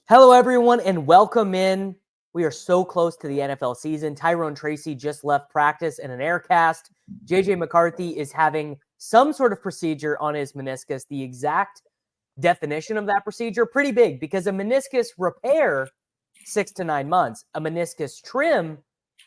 Hello, everyone, and welcome in. We are so close to the NFL season. Tyrone Tracy just left practice in an air cast. JJ McCarthy is having some sort of procedure on his meniscus. The exact definition of that procedure, pretty big, because a meniscus repair, 6 to 9 months. A meniscus trim,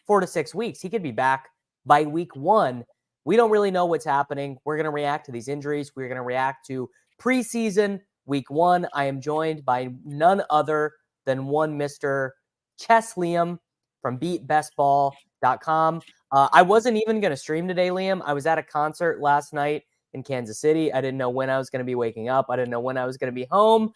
4 to 6 weeks. He could be back by week 1. We don't really know what's happening. We're going to react to these injuries. We're going to react to preseason week 1. I am joined by none other than one Mr. Chess Liam from beatbestball.com. I wasn't even going to stream today, Liam. I was at a concert last night in Kansas City. I didn't know when I was going to be waking up. I didn't know when I was going to be home,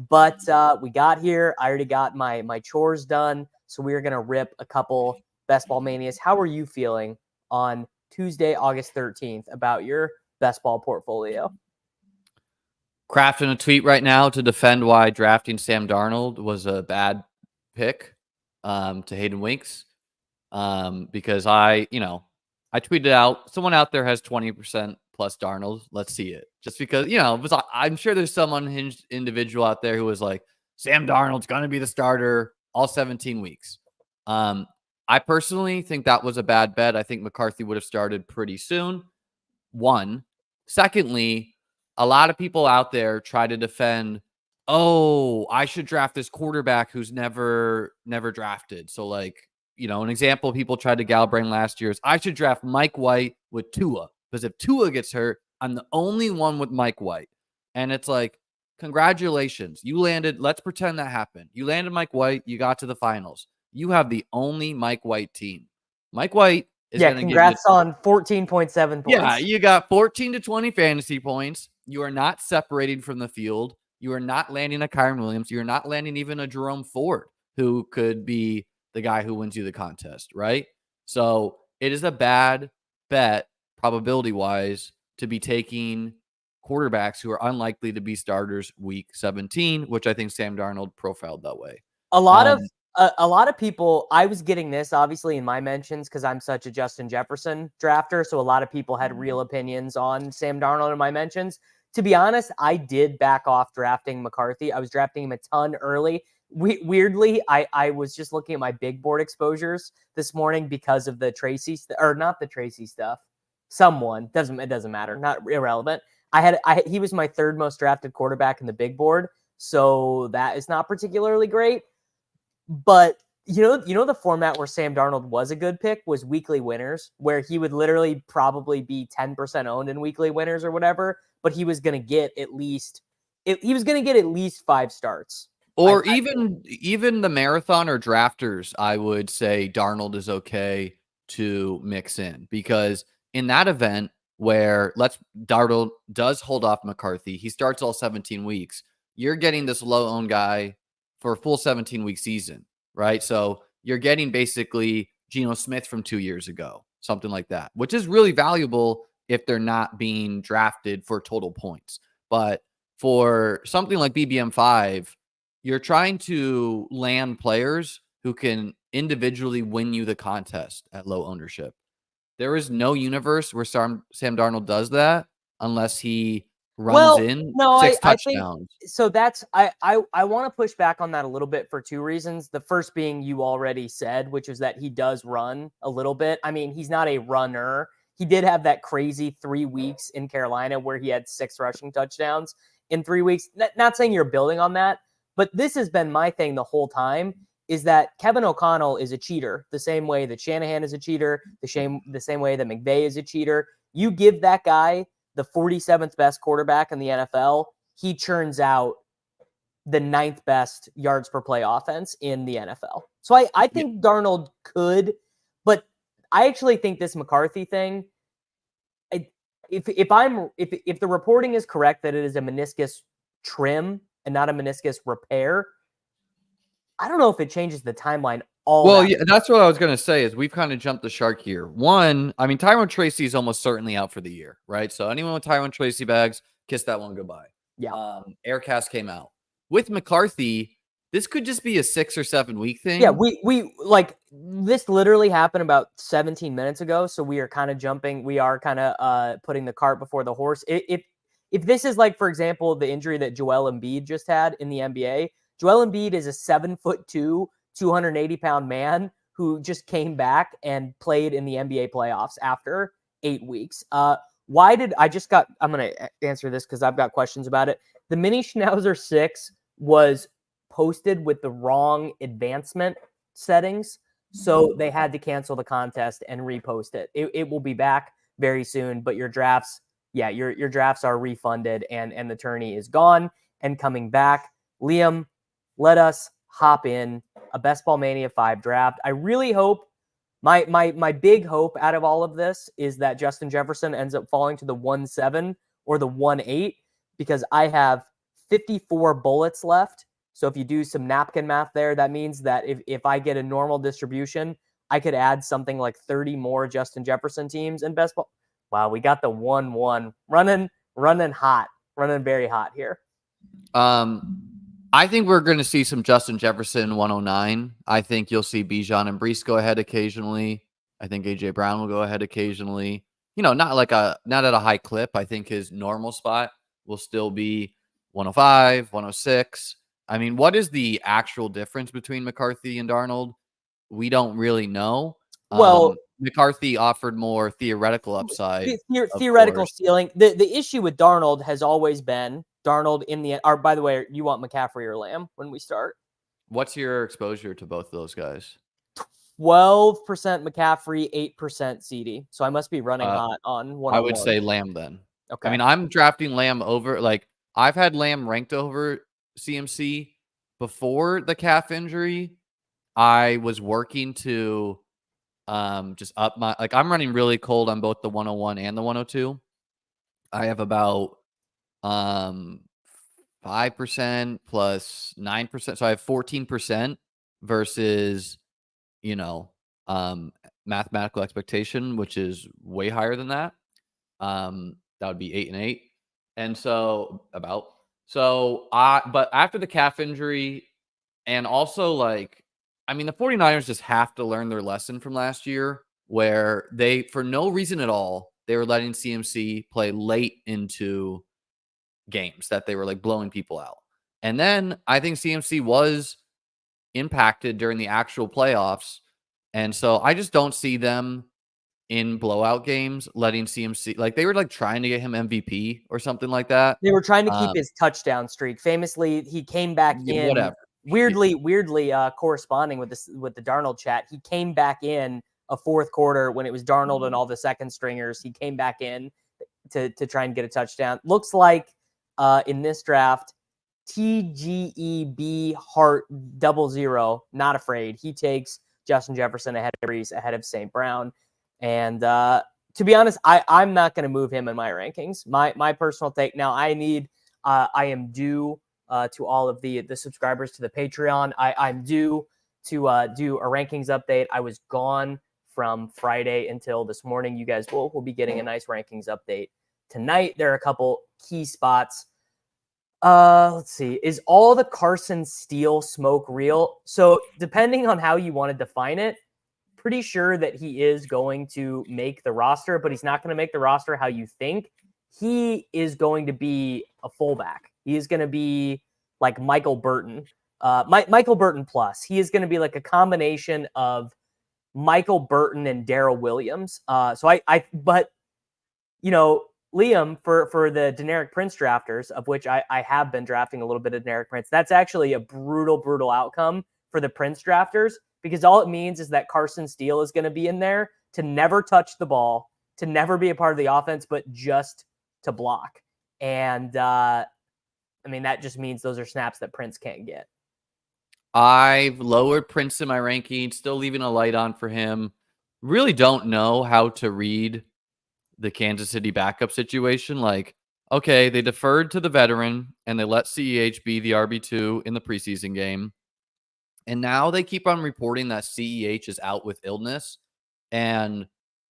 but we got here. I already got my chores done, so we are going to rip a couple Best Ball Manias. How are you feeling on Tuesday, August 13th about your best ball portfolio? Crafting a tweet right now to defend why drafting Sam Darnold was a bad pick to Hayden Winks because I tweeted out someone out there has 20% plus Darnold. Let's see it. Just because, I'm sure there's some unhinged individual out there who was like, Sam Darnold's going to be the starter all 17 weeks. I personally think that was a bad bet. I think McCarthy would have started pretty soon. One. Secondly, a lot of people out there try to defend, I should draft this quarterback who's never drafted. So an example people tried to Galbrain last year is I should draft Mike White with Tua, because if Tua gets hurt, I'm the only one with Mike White. And it's like, congratulations. You landed, let's pretend that happened. You landed Mike White, you got to the finals. You have the only Mike White team. Mike White is going to congrats on 14.7 points. Yeah, you got 14 to 20 fantasy points. You are not separating from the field. You are not landing a Kyren Williams. You're not landing even a Jerome Ford, who could be the guy who wins you the contest, right? So it is a bad bet, probability-wise, to be taking quarterbacks who are unlikely to be starters week 17, which I think Sam Darnold profiled that way. A lot of people, I was getting this obviously in my mentions because I'm such a Justin Jefferson drafter. So a lot of people had real opinions on Sam Darnold in my mentions. To be honest, I did back off drafting McCarthy. I was drafting him a ton early. Weirdly, I was just looking at my big board exposures this morning because of the Tracy or not the Tracy stuff. It doesn't matter, not irrelevant. He was my third most drafted quarterback in the big board, so that is not particularly great. But you know the format where Sam Darnold was a good pick was weekly winners, where he would literally probably be 10% owned in weekly winners or whatever, but he was going to get at least 5 starts. Or even the marathon or drafters, I would say Darnold is okay to mix in, because in that event where Darnold does hold off McCarthy, he starts all 17 weeks. You're getting this low-owned guy for a full 17-week season, right? So you're getting basically Geno Smith from 2 years ago, something like that, which is really valuable if they're not being drafted for total points. But for something like BBM5, you're trying to land players who can individually win you the contest at low ownership. There is no universe where Sam Darnold does that unless he runs six touchdowns. I want to push back on that a little bit for two reasons. The first being you already said, which is that he does run a little bit. I mean, he's not a runner. He did have that crazy 3 weeks in Carolina where he had 6 rushing touchdowns in 3 weeks. Not saying you're building on that, but this has been my thing the whole time, is that Kevin O'Connell is a cheater, the same way that Shanahan is a cheater, the same way that McVay is a cheater. You give that guy the 47th best quarterback in the NFL, he churns out the 9th best yards per play offense in the NFL. So I think Darnold could, but I actually think this McCarthy thing, if the reporting is correct that it is a meniscus trim and not a meniscus repair, I don't know if it changes the timeline. That's what I was going to say, is we've kind of jumped the shark here. One, I mean, Tyrone Tracy is almost certainly out for the year, right? So anyone with Tyrone Tracy bags, kiss that one goodbye. Yeah. Aircast came out. With McCarthy, this could just be a 6 or 7 week thing. Yeah, we like this literally happened about 17 minutes ago, so we are kind of jumping. We are kind of putting the cart before the horse. If this is like, for example, the injury that Joel Embiid just had in the NBA, Joel Embiid is a 7'2", 280-pound man who just came back and played in the NBA playoffs after 8 weeks. I'm going to answer this because I've got questions about it. The Mini Schnauzer 6 was posted with the wrong advancement settings, so they had to cancel the contest and repost it. It will be back very soon, but your drafts, your drafts are refunded and the tourney is gone and coming back. Liam, let us hop in a Best Ball Mania 5 draft. I really hope, my big hope out of all of this is that Justin Jefferson ends up falling to the 1-7 or the 1-8, because I have 54 bullets left. So if you do some napkin math there, that means that if I get a normal distribution, I could add something like 30 more Justin Jefferson teams in Best Ball. Wow, we got the 1-1 running hot, running very hot here. I think we're going to see some Justin Jefferson 109. I think you'll see Bijan and Brees go ahead occasionally. I think AJ Brown will go ahead occasionally. Not at a high clip. I think his normal spot will still be 105, 106. I mean, what is the actual difference between McCarthy and Darnold? We don't really know. Well, McCarthy offered more theoretical upside. Theoretical ceiling. The issue with Darnold has always been Darnold in the. Or by the way, you want McCaffrey or Lamb when we start? What's your exposure to both of those guys? 12% McCaffrey, 8% CD. So I must be running hot on one. I would say Lamb then. Okay. I mean, I'm drafting Lamb over. Like, I've had Lamb ranked over CMC before the calf injury. I was working to just up my, like, I'm running really cold on both the 101 and the 102. I have about 5% plus 9%. So I have 14% versus, mathematical expectation, which is way higher than that. That would be 8 and 8. And but after the calf injury, and also the 49ers just have to learn their lesson from last year, where they, for no reason at all, they were letting CMC play late into games that they were like blowing people out. And then I think CMC was impacted during the actual playoffs. And so I just don't see them in blowout games letting CMC, like, they were like trying to get him MVP or something like that. They were trying to keep his touchdown streak. Famously, he came back in. Whatever. Weirdly corresponding with the Darnold chat. He came back in a fourth quarter when it was Darnold and all the second stringers. He came back in to try and get a touchdown. Looks like in this draft, TGEB Heart 00, not afraid. He takes Justin Jefferson ahead of Brees, ahead of St. Brown. And to be honest, I'm not going to move him in my rankings. My personal take. Now I am due to all of the subscribers to the Patreon. I'm due to do a rankings update. I was gone from Friday until this morning. You guys will be getting a nice rankings update tonight. There are a couple key spots. Let's see. Is all the Carson Steele smoke real? So depending on how you want to define it, pretty sure that he is going to make the roster, but he's not going to make the roster how you think. He is going to be a fullback. He is going to be like Michael Burton, Michael Burton plus. He is going to be like a combination of Michael Burton and Darrell Williams. But Liam, for the Deneric Prince drafters, of which I have been drafting a little bit of Deneric Prince, that's actually a brutal outcome for the Prince drafters, because all it means is that Carson Steele is going to be in there to never touch the ball, to never be a part of the offense, but just to block. And that just means those are snaps that Prince can't get. I've lowered Prince in my ranking, still leaving a light on for him. Really don't know how to read the Kansas City backup situation. Like, okay, they deferred to the veteran and they let CEH be the RB2 in the preseason game. And now they keep on reporting that CEH is out with illness. And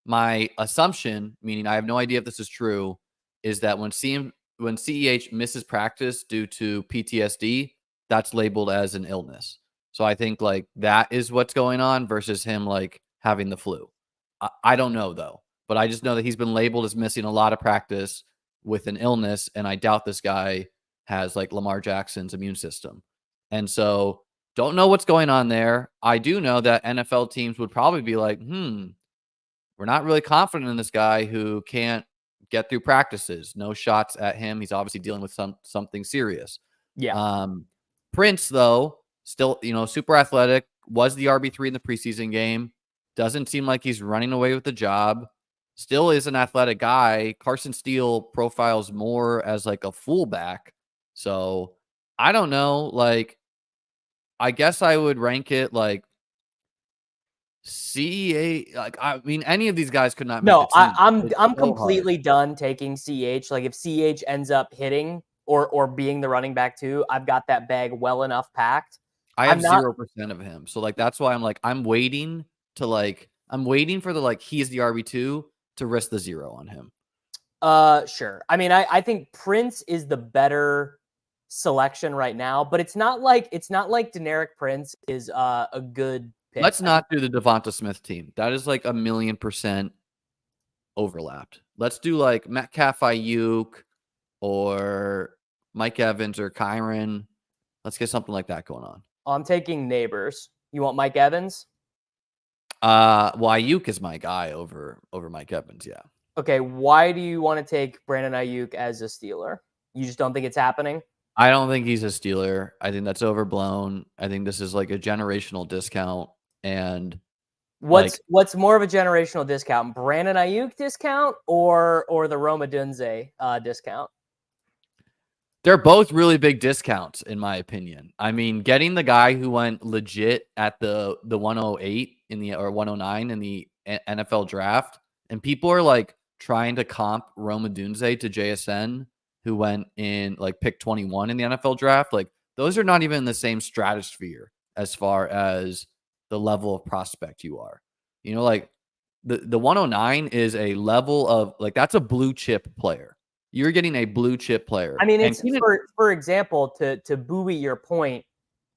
my assumption, meaning I have no idea if this is true, is that when CEH misses practice due to PTSD, that's labeled as an illness. So I think like that is what's going on versus him like having the flu. I don't know though, but I just know that he's been labeled as missing a lot of practice with an illness. And I doubt this guy has like Lamar Jackson's immune system. And so don't know what's going on there. I do know that NFL teams would probably be like, we're not really confident in this guy who can't get through practices. No shots at him. He's obviously dealing with something serious. Yeah. Prince, though, still, super athletic, was the RB3 in the preseason game. Doesn't seem like he's running away with the job. Still is an athletic guy. Carson Steele profiles more as like a fullback. So I don't know. Like, I guess I would rank it like CEH. Like, I mean, any of these guys could not make the No, team. I'm It's so hard. completely done taking CH. Like if CH ends up hitting or being the running back too, I've got that bag well enough packed. I have I'm not 0% of him. So like that's why I'm waiting for the like he's the RB2 to risk the 0 on him. Sure. I mean, I think Prince is the better selection right now, but it's not like Deneric Prince is a good pick. Let's not do the Devonta Smith team. That is like 1,000,000% overlapped. Let's do like Metcalf, Aiyuk, or Mike Evans or Kyron. Let's get something like that going on. I'm taking Neighbors. You want Mike Evans? Well, Aiyuk is my guy over Mike Evans. Yeah. Okay. Why do you want to take Brandon Aiyuk as a Steeler? You just don't think it's happening? I don't think he's a Steeler. I think that's overblown. I think this is like a generational discount. And what's more of a generational discount? Brandon Aiyuk discount or the Roma Dunze discount? They're both really big discounts, in my opinion. I mean, getting the guy who went legit at the 108 or 109 in the NFL draft, and people are like trying to comp Roma Dunze to JSN, who went in like pick 21 in the NFL draft. Like those are not even in the same stratosphere as far as the level of prospect you are. Like the 109 is a level of like that's a blue chip player. You're getting a blue chip player. I mean, it's for example, to buoy your point,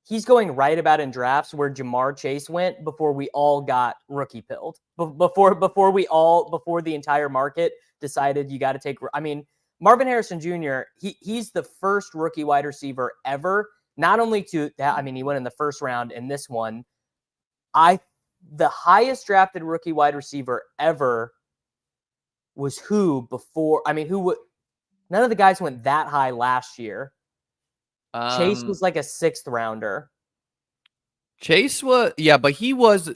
he's going right about in drafts where Ja'Marr Chase went before we all got rookie pilled. Before the entire market decided you got to take. I mean, Marvin Harrison Jr. He's the first rookie wide receiver ever. Not only he went in the first round in this one. The highest drafted rookie wide receiver ever was who before? I mean, none of the guys went that high last year. Chase was like a 6th rounder. Chase was, yeah, but he was.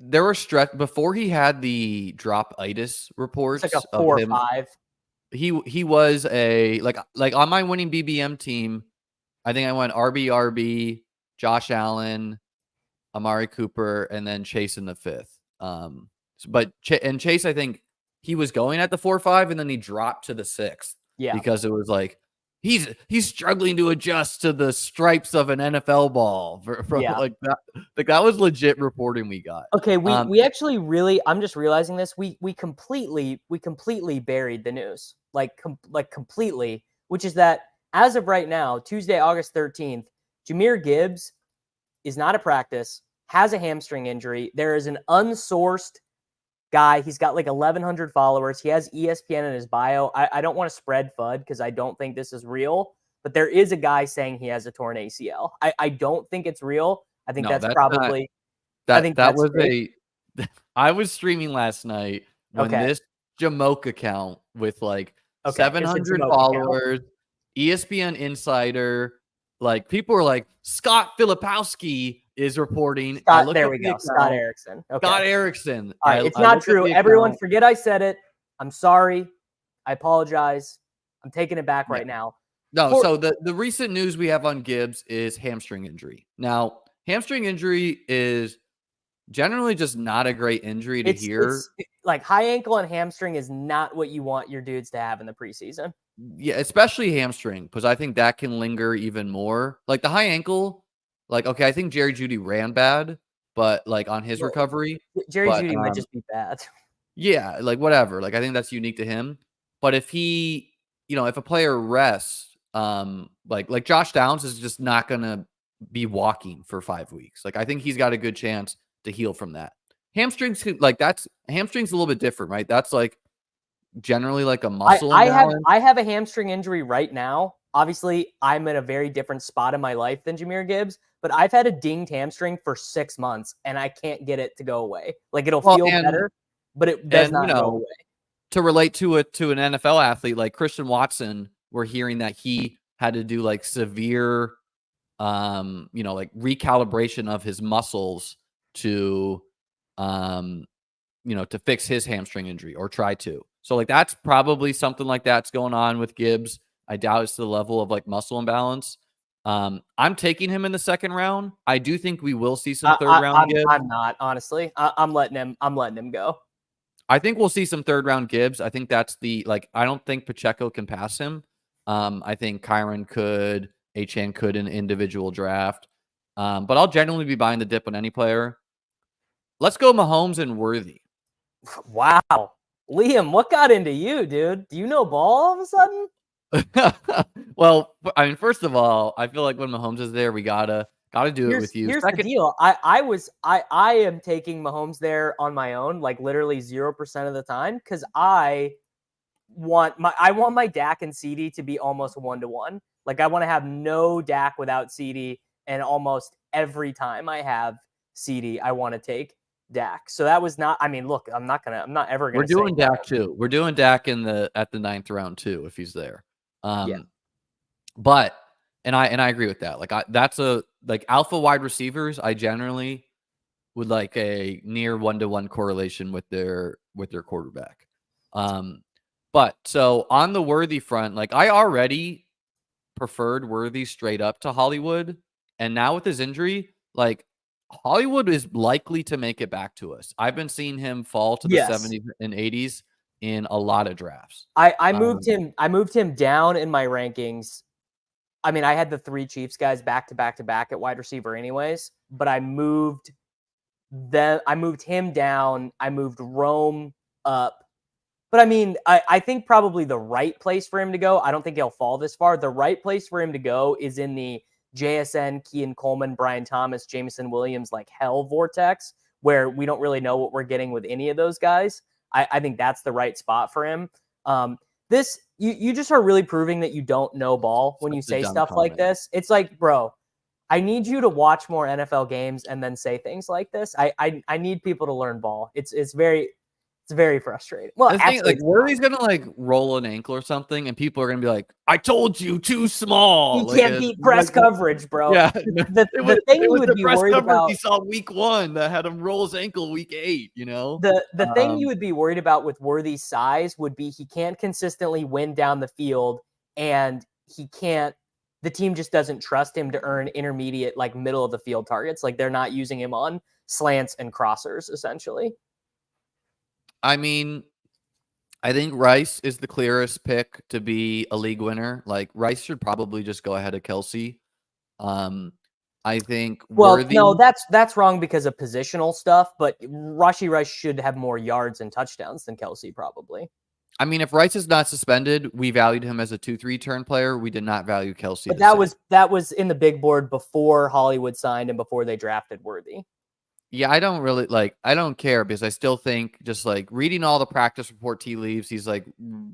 There were stretch before he had the drop-itis reports. It's like a 4 or 5. He was a like on my winning BBM team. I think I went RB, Josh Allen, Amari Cooper, and then Chase in the 5th. But Chase, I think he was going at the 4 or 5, and then he dropped to the 6th. Yeah, because it was like he's struggling to adjust to the stripes of an NFL ball. Like that. Like that was legit reporting we got. Okay, we actually really. I'm just realizing this. We completely buried the news. Like completely, which is that as of right now, Tuesday, August 13th, Jahmyr Gibbs is not at practice, has a hamstring injury. There is an unsourced guy. He's got like 1,100 followers. He has ESPN in his bio. I don't want to spread FUD because I don't think this is real, but there is a guy saying he has a torn ACL. I don't think it's real. I think that's probably not, I think that was fake. I was streaming last night when this Jamoke account with like 700 followers, account. ESPN Insider, like people were like, Scott Filipowski is reporting. Scott Erickson. Okay. Scott Erickson. All right, it's not true. Everyone forget I said it. I'm sorry. I apologize. I'm taking it back right now. No, so the recent news we have on Gibbs is hamstring injury. Now, hamstring injury is generally just not a great injury to hear. It's like high ankle and hamstring is not what you want your dudes to have in the preseason. Yeah, especially hamstring, because I think that can linger even more. Like the high ankle, like, okay, I think Jerry Jeudy ran bad, but like on his recovery. Jerry Jeudy might just be bad. Yeah, like whatever. Like I think that's unique to him. But if he, if a player rests, like Josh Downs is just not gonna be walking for 5 weeks. Like I think he's got a good chance to heal from that. Hamstrings, hamstrings a little bit different, right? That's like generally like a muscle. I have a hamstring injury right now, obviously I'm in a very different spot in my life than Jahmyr Gibbs, but I've had a dinged hamstring for 6 months and I can't get it to go away. Like it'll feel better, but it does not go away. To relate to an NFL athlete like Christian Watson, we're hearing that he had to do like severe, like recalibration of his muscles to, to fix his hamstring injury or try to. So like that's probably something like that's going on with Gibbs. I doubt it's to the level of like muscle imbalance. I'm taking him in the second round. I do think we will see some third round Gibbs. I'm not, honestly. I'm letting him go. I think we'll see some third round Gibbs. I think that's I don't think Pacheco can pass him. I think Kyron could, Achane could in an individual draft. But I'll genuinely be buying the dip on any player. Let's go Mahomes and Worthy. Wow. Liam, what got into you, dude? Do you know ball all of a sudden? Well, I mean, first of all, I feel like when Mahomes is there, we gotta do it with you. Here's the deal. I am taking Mahomes there on my own, like literally 0% of the time, because I want my Dak and CD to be almost 1-to-1. Like I want to have no Dak without CD, and almost every time I have CD, I want to take Dak. So that was not. I mean, look, I'm not ever gonna. We're doing Dak too. We're doing Dak at the 9th round too, if he's there. Yeah. But I agree with that. Like that's alpha wide receivers. I generally would like a near 1-to-1 correlation with their quarterback. But so on the Worthy front, like I already preferred Worthy straight up to Hollywood, and now with his injury, like Hollywood is likely to make it back to us. I've been seeing him fall to the 70s and 80s in a lot of drafts. I moved him down in my rankings. I mean, I had the 3 Chiefs guys back to back to back at wide receiver anyways, but I moved him down. I moved Rome up. But I mean, I think probably the right place for him to go, I don't think he'll fall this far. The right place for him to go is in the JSN, Kean Coleman, Brian Thomas, Jameson Williams, like hell vortex, where we don't really know what we're getting with any of those guys. I think that's the right spot for him. You just are really proving that you don't know ball when you say stuff like this. It's like, bro, I need you to watch more NFL games and then say things like this. I need people to learn ball. It's very frustrating. Well, actually, like Worthy's gonna like roll an ankle or something, and people are gonna be like, "I told you, too small." You can't beat press coverage, bro. Yeah, the thing you would be worried about. He saw week 1 that had him roll his ankle week 8. You know, the thing you would be worried about with Worthy's size would be he can't consistently win down the field, and the team just doesn't trust him to earn intermediate, like middle of the field targets. Like they're not using him on slants and crossers, essentially. I mean, I think Rice is the clearest pick to be a league winner. Like Rice should probably just go ahead of Kelsey. I think. Well, no, that's wrong because of positional stuff. But Rashee Rice should have more yards and touchdowns than Kelsey, probably. I mean, if Rice is not suspended, we valued him as a 2-3 turn player. We did not value Kelsey. But that was in the big board before Hollywood signed and before they drafted Worthy. Yeah, I don't care because I still think just like reading all the practice report tea leaves, he's like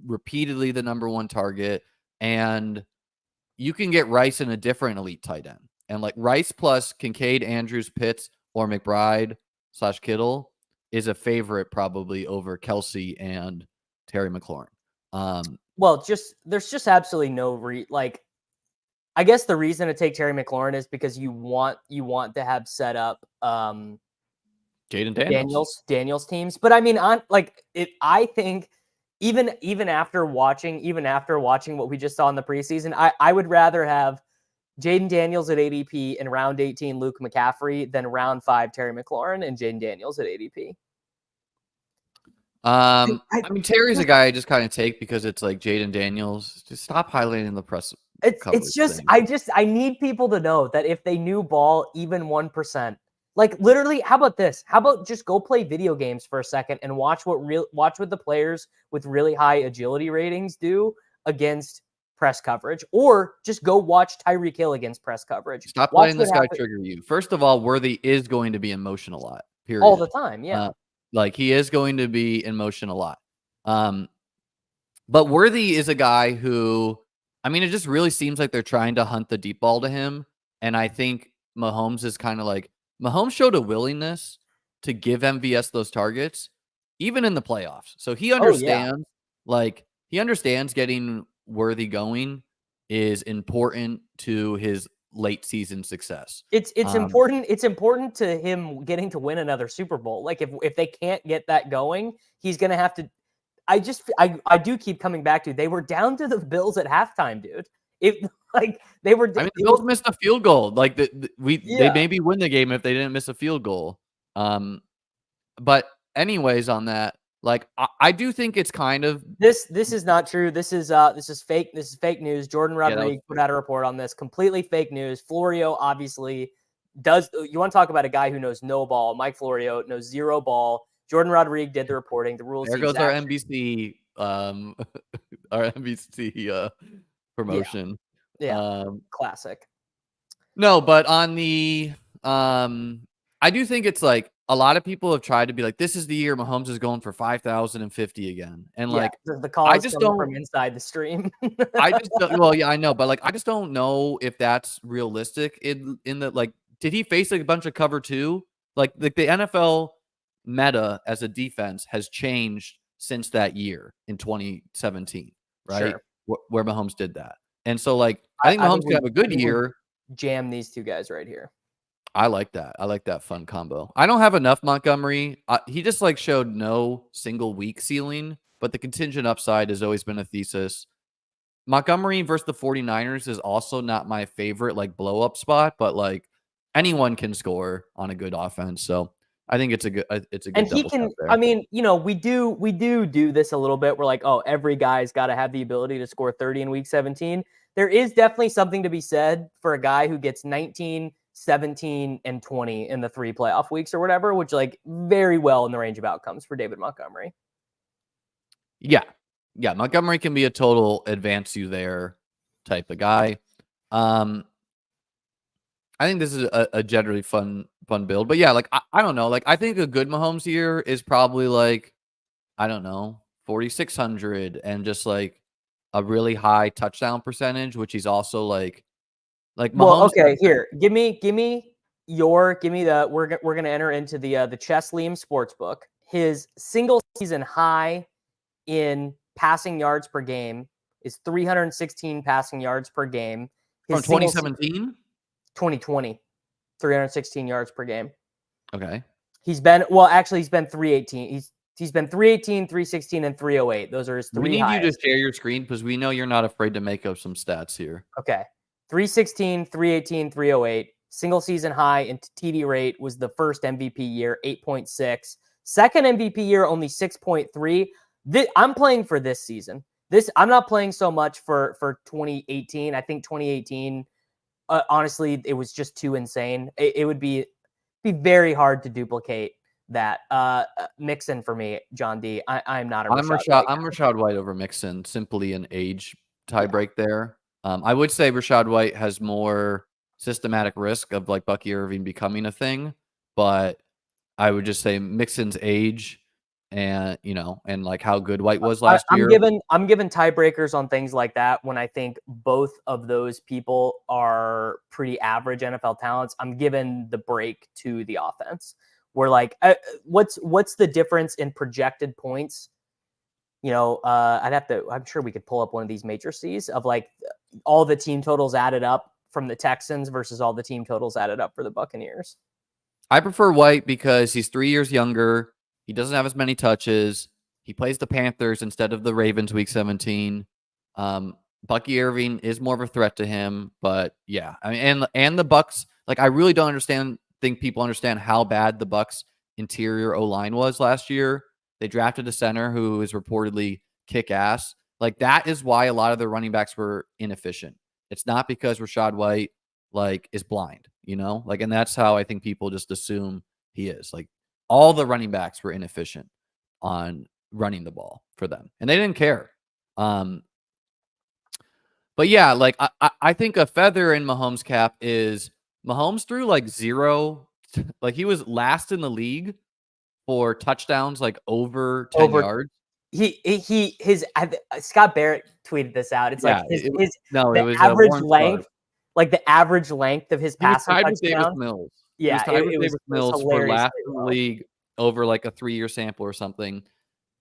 repeatedly the number 1 target. And you can get Rice in a different elite tight end. And like Rice plus Kincaid, Andrews, Pitts, or McBride / Kittle is a favorite probably over Kelsey and Terry McLaurin. Well, there's just absolutely no I guess the reason to take Terry McLaurin is because you want to have set up Jaden Daniels teams. But I mean, I think even after watching what we just saw in the preseason, I would rather have Jaden Daniels at ADP and round 18 Luke McCaffrey than round 5 Terry McLaurin and Jaden Daniels at ADP. I mean, Terry's a guy I just kind of take because it's like Jaden Daniels. Just stop highlighting the press. It's just I need people to know that if they knew ball even 1%, like literally, how about this? How about just go play video games for a second and watch what the players with really high agility ratings do against press coverage, or just go watch Tyreek Hill against press coverage. Stop letting this guy trigger you. First of all, Worthy is going to be in motion a lot. Period. All the time, yeah. Like he is going to be in motion a lot. But Worthy is a guy who I mean, it just really seems like they're trying to hunt the deep ball to him. And I think Mahomes is kind of like Mahomes showed a willingness to give MVS those targets, even in the playoffs. So Oh yeah. he understands getting Worthy going is important to his late season success. It's important to him getting to win another Super Bowl. Like if they can't get that going, he's gonna have to. I do keep coming back to they were down to the Bills at halftime, dude. If like they were, I mean, the Bills missed a field goal. Like they yeah. maybe win the game if they didn't miss a field goal. But anyways, on that, like I do think it's kind of This is not true. This is fake. This is fake news. Jordan Rodriguez put out a report on this. Completely fake news. Florio obviously does. You want to talk about a guy who knows no ball? Mike Florio knows zero ball. Jordan Rodriguez did the reporting. The rules. There goes our NBC, our NBC promotion. Yeah. Classic. No, but on the I do think it's like a lot of people have tried to be like, this is the year Mahomes is going for 5,050 again, and like the call I is just coming don't from inside the stream. I just don't, well, yeah, I know, but like I just don't know if that's realistic in the like. Did he face like a bunch of cover two? Like the NFL meta as a defense has changed since that year in 2017, right? Sure. Where Mahomes did that, and so like I think Mahomes could have a good year. Jam these two guys right here. I like that. I like that fun combo. I don't have enough Montgomery. He just like showed no single week ceiling, but the contingent upside has always been a thesis. Montgomery versus the 49ers is also not my favorite like blow up spot, but like anyone can score on a good offense. So I think it's a good and he can there. I mean, we do this a little bit. We're like, oh, every guy's got to have the ability to score 30 in week 17. There is definitely something to be said for a guy who gets 19, 17, and 20 in the 3 playoff weeks or whatever, which like very well in the range of outcomes for David Montgomery. Yeah. Yeah, Montgomery can be a total advance you there type of guy. I think this is a generally fun build. But yeah, like I don't know. Like I think a good Mahomes year is probably like, I don't know, 4,600 and just like a really high touchdown percentage, which he's also like Mahomes. Well, okay, here. Give me the we're gonna enter into the Chess Liam Sportsbook. His single season high in passing yards per game is 316 passing yards per game. From 2017? 2020, 316 yards per game. Okay. He's been 318. He's been 318, 316, and 308. Those are his 3 We need highest. You to share your screen because we know you're not afraid to make up some stats here. Okay. 316, 318, 308. Single season high in TD rate was the first MVP year, 8.6. Second MVP year, only 6.3. I'm playing for this season. I'm not playing so much for 2018. I think 2018, honestly, it was just too insane. It would be very hard to duplicate that. Mixon for me, John D. I'm not a Rashad. I'm Rashad White over Mixon, simply an age tiebreak there. I would say Rashad White has more systematic risk of like Bucky Irving becoming a thing, but I would just say Mixon's age and and like how good White was last year. I'm giving tiebreakers on things like that when I think both of those people are pretty average NFL talents. I'm giving the break to the offense. We're like, what's the difference in projected points? I'm sure we could pull up one of these matrices of like all the team totals added up from the Texans versus all the team totals added up for the Buccaneers. I prefer White because he's 3 years younger. He doesn't have as many touches. He plays the Panthers instead of the Ravens week 17. Bucky Irving is more of a threat to him, but yeah, I mean, and the Bucks, like I really don't think people understand how bad the Bucks interior O-line was last year. They drafted a center who is reportedly kick ass. Like that is why a lot of the running backs were inefficient. It's not because Rashad White like is blind, like, and that's how I think people just assume he is. Like all the running backs were inefficient on running the ball for them, and they didn't care. But yeah, like I think a feather in Mahomes' cap is Mahomes threw like 0, like he was last in the league for touchdowns like over 10 yards. Scott Barrett tweeted this out. It's like Yeah, the it was average Warren Sharp. length, like the average length of his He was passing tied with Davis touchdown. Mills. He was Yeah, tied with it Davis was Mills for last hilariously in the low. league over like a 3-year sample or something.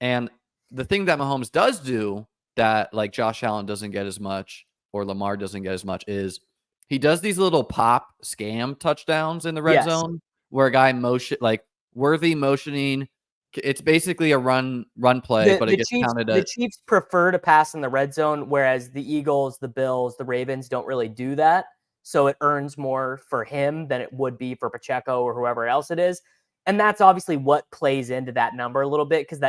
And the thing that Mahomes does do that like Josh Allen doesn't get as much or Lamar doesn't get as much is he does these little pop scam touchdowns in the red Yes. zone where a guy Worthy motioning. It's basically a run play, but it gets counted The at. Chiefs prefer to pass in the red zone, whereas the Eagles, the Bills, the Ravens don't really do that. So it earns more for him than it would be for Pacheco or whoever else it is. And that's obviously what plays into that number a little bit, because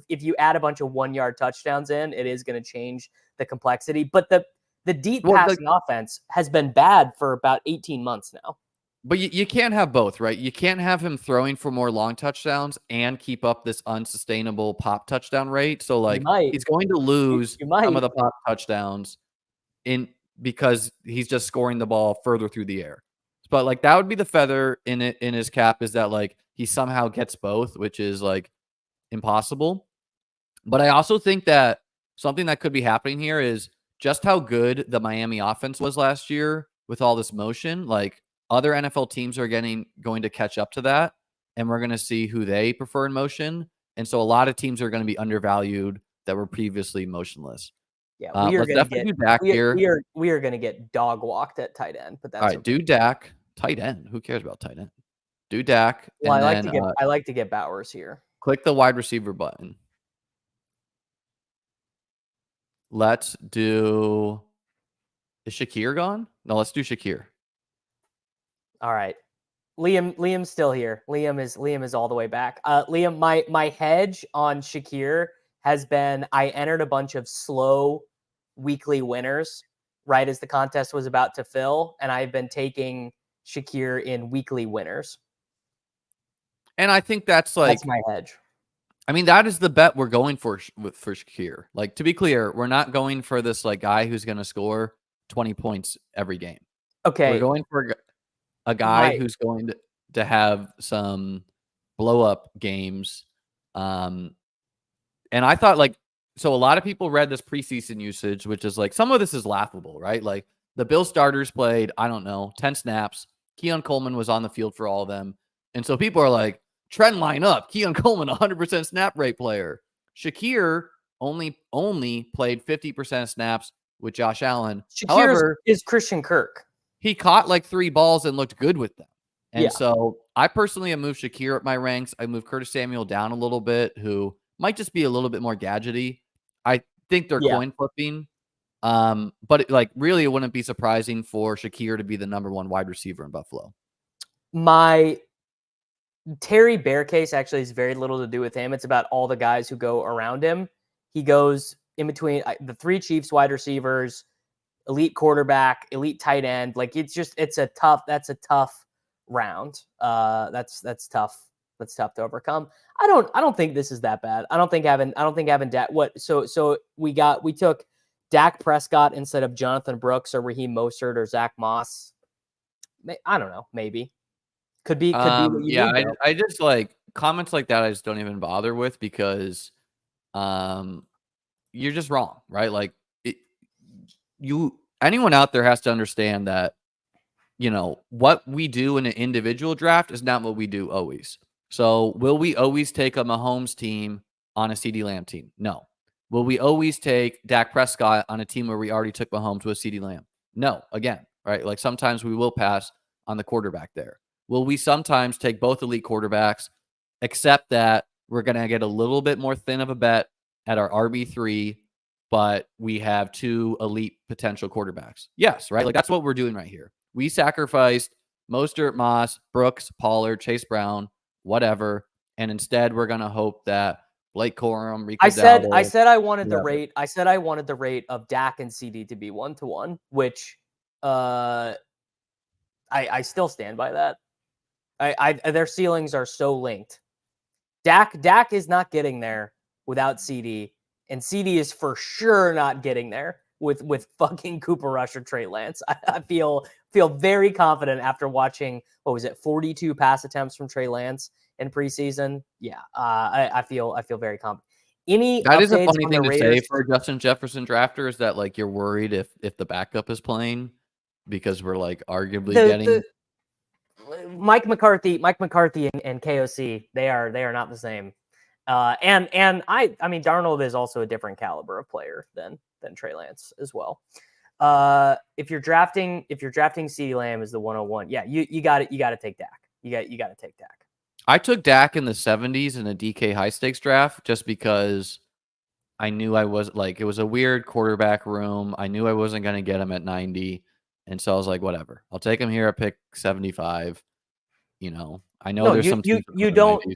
if you add a bunch of 1-yard touchdowns in, it is going to change the complexity. But the deep passing offense has been bad for about 18 months now. But you can't have both, right? You can't have him throwing for more long touchdowns and keep up this unsustainable pop touchdown rate. So like he's going to lose some of the pop touchdowns because he's just scoring the ball further through the air. But like that would be the feather in his cap, is that like he somehow gets both, which is like impossible. But I also think that something that could be happening here is just how good the Miami offense was last year with all this motion. Like other NFL teams are going to catch up to that, and we're going to see who they prefer in motion. And so a lot of teams are going to be undervalued that were previously motionless. Yeah, we are going to get Dak here. We are going to get dog walked at tight end. But that's all right. Okay. Do Dak tight end. Who cares about tight end? Do Dak. Well, I like to get Bowers here. Click the wide receiver button. Let's do. Is Shakir gone? No, let's do Shakir. All right. Liam's still here. Liam is all the way back. Liam, my hedge on Shakir has been I entered a bunch of slow weekly winners right as the contest was about to fill, and I've been taking Shakir in weekly winners. And I think that's my hedge. I mean, that is the bet we're going for Shakir. Like, to be clear, we're not going for this like guy who's going to score 20 points every game. Okay. We're going for a guy who's going to have some blow up games. And I thought so a lot of people read this preseason usage, which is like, some of this is laughable, right? Like the Bill starters played, I don't know, 10 snaps. Keon Coleman was on the field for all of them. And so people are like, trend line up. Keon Coleman, 100% snap rate player. Shakir only played 50% snaps with Josh Allen. Shakir is Christian Kirk. He caught like 3 balls and looked good with them. And so I personally have moved Shakir up my ranks. I moved Curtis Samuel down a little bit, who might just be a little bit more gadgety. I think they're coin flipping. But really, it wouldn't be surprising for Shakir to be the number 1 wide receiver in Buffalo. My Terry Bear case actually has very little to do with him. It's about all the guys who go around him. He goes in between the 3 Chiefs wide receivers, elite quarterback, elite tight end. Like that's a tough round. That's tough. That's tough to overcome. I don't think this is that bad. I don't think having Dak. So we took Dak Prescott instead of Jonathan Brooks or Raheem Mostert or Zach Moss. I don't know. Maybe. Could be what you need, I just like comments like that. I just don't even bother with, because you're just wrong, right? Like anyone out there has to understand that, what we do in an individual draft is not what we do always. So will we always take a Mahomes team on a CeeDee Lamb team? No. Will we always take Dak Prescott on a team where we already took Mahomes with CeeDee Lamb? No. Again, right? Like sometimes we will pass on the quarterback there. Will we sometimes take both elite quarterbacks, except that we're going to get a little bit more thin of a bet at our RB3, but we have 2 elite potential quarterbacks? Yes, right? Like that's what we're doing right here. We sacrificed Mostert, Moss, Brooks, Pollard, Chase Brown, whatever, and instead we're going to hope that Blake Corum, Rico Dowdle, I said I wanted the rate. I said I wanted the rate of Dak and CD to be 1-to-1, which I still stand by that. Their ceilings are so linked. Dak is not getting there without CD, and CD is for sure not getting there with fucking Cooper Rush or Trey Lance. I feel very confident after watching 42 pass attempts from Trey Lance in preseason. Yeah, I feel very confident. Any That is a updates funny on the thing to say Raiders? for a Justin Jefferson drafter, is that like you're worried if the backup is playing because we're like arguably getting The Mike McCarthy and KOC, they are not the same. And I mean Darnold is also a different caliber of player than Trey Lance as well. If you're drafting CeeDee Lamb as the 101, yeah, you got to take Dak. You got to take Dak. I took Dak in the 70s in a DK high stakes draft just because I knew I was like, it was a weird quarterback room. I knew I wasn't going to get him at 90. And so I was like, whatever, I'll take him here at pick 75. You know, I know No, there's some teams you in the don't 90s.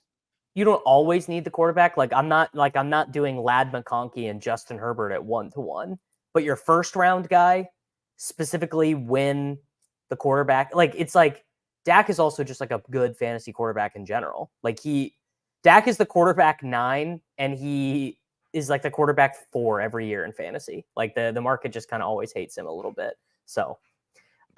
you don't always need the quarterback. Like I'm not doing Lad McConkey and Justin Herbert at 1-1, but your first round guy, specifically when the quarterback, like it's like Dak is also just like a good fantasy quarterback in general. Like Dak is the quarterback 9 and he is like the quarterback 4 every year in fantasy. Like the market just kind of always hates him a little bit. So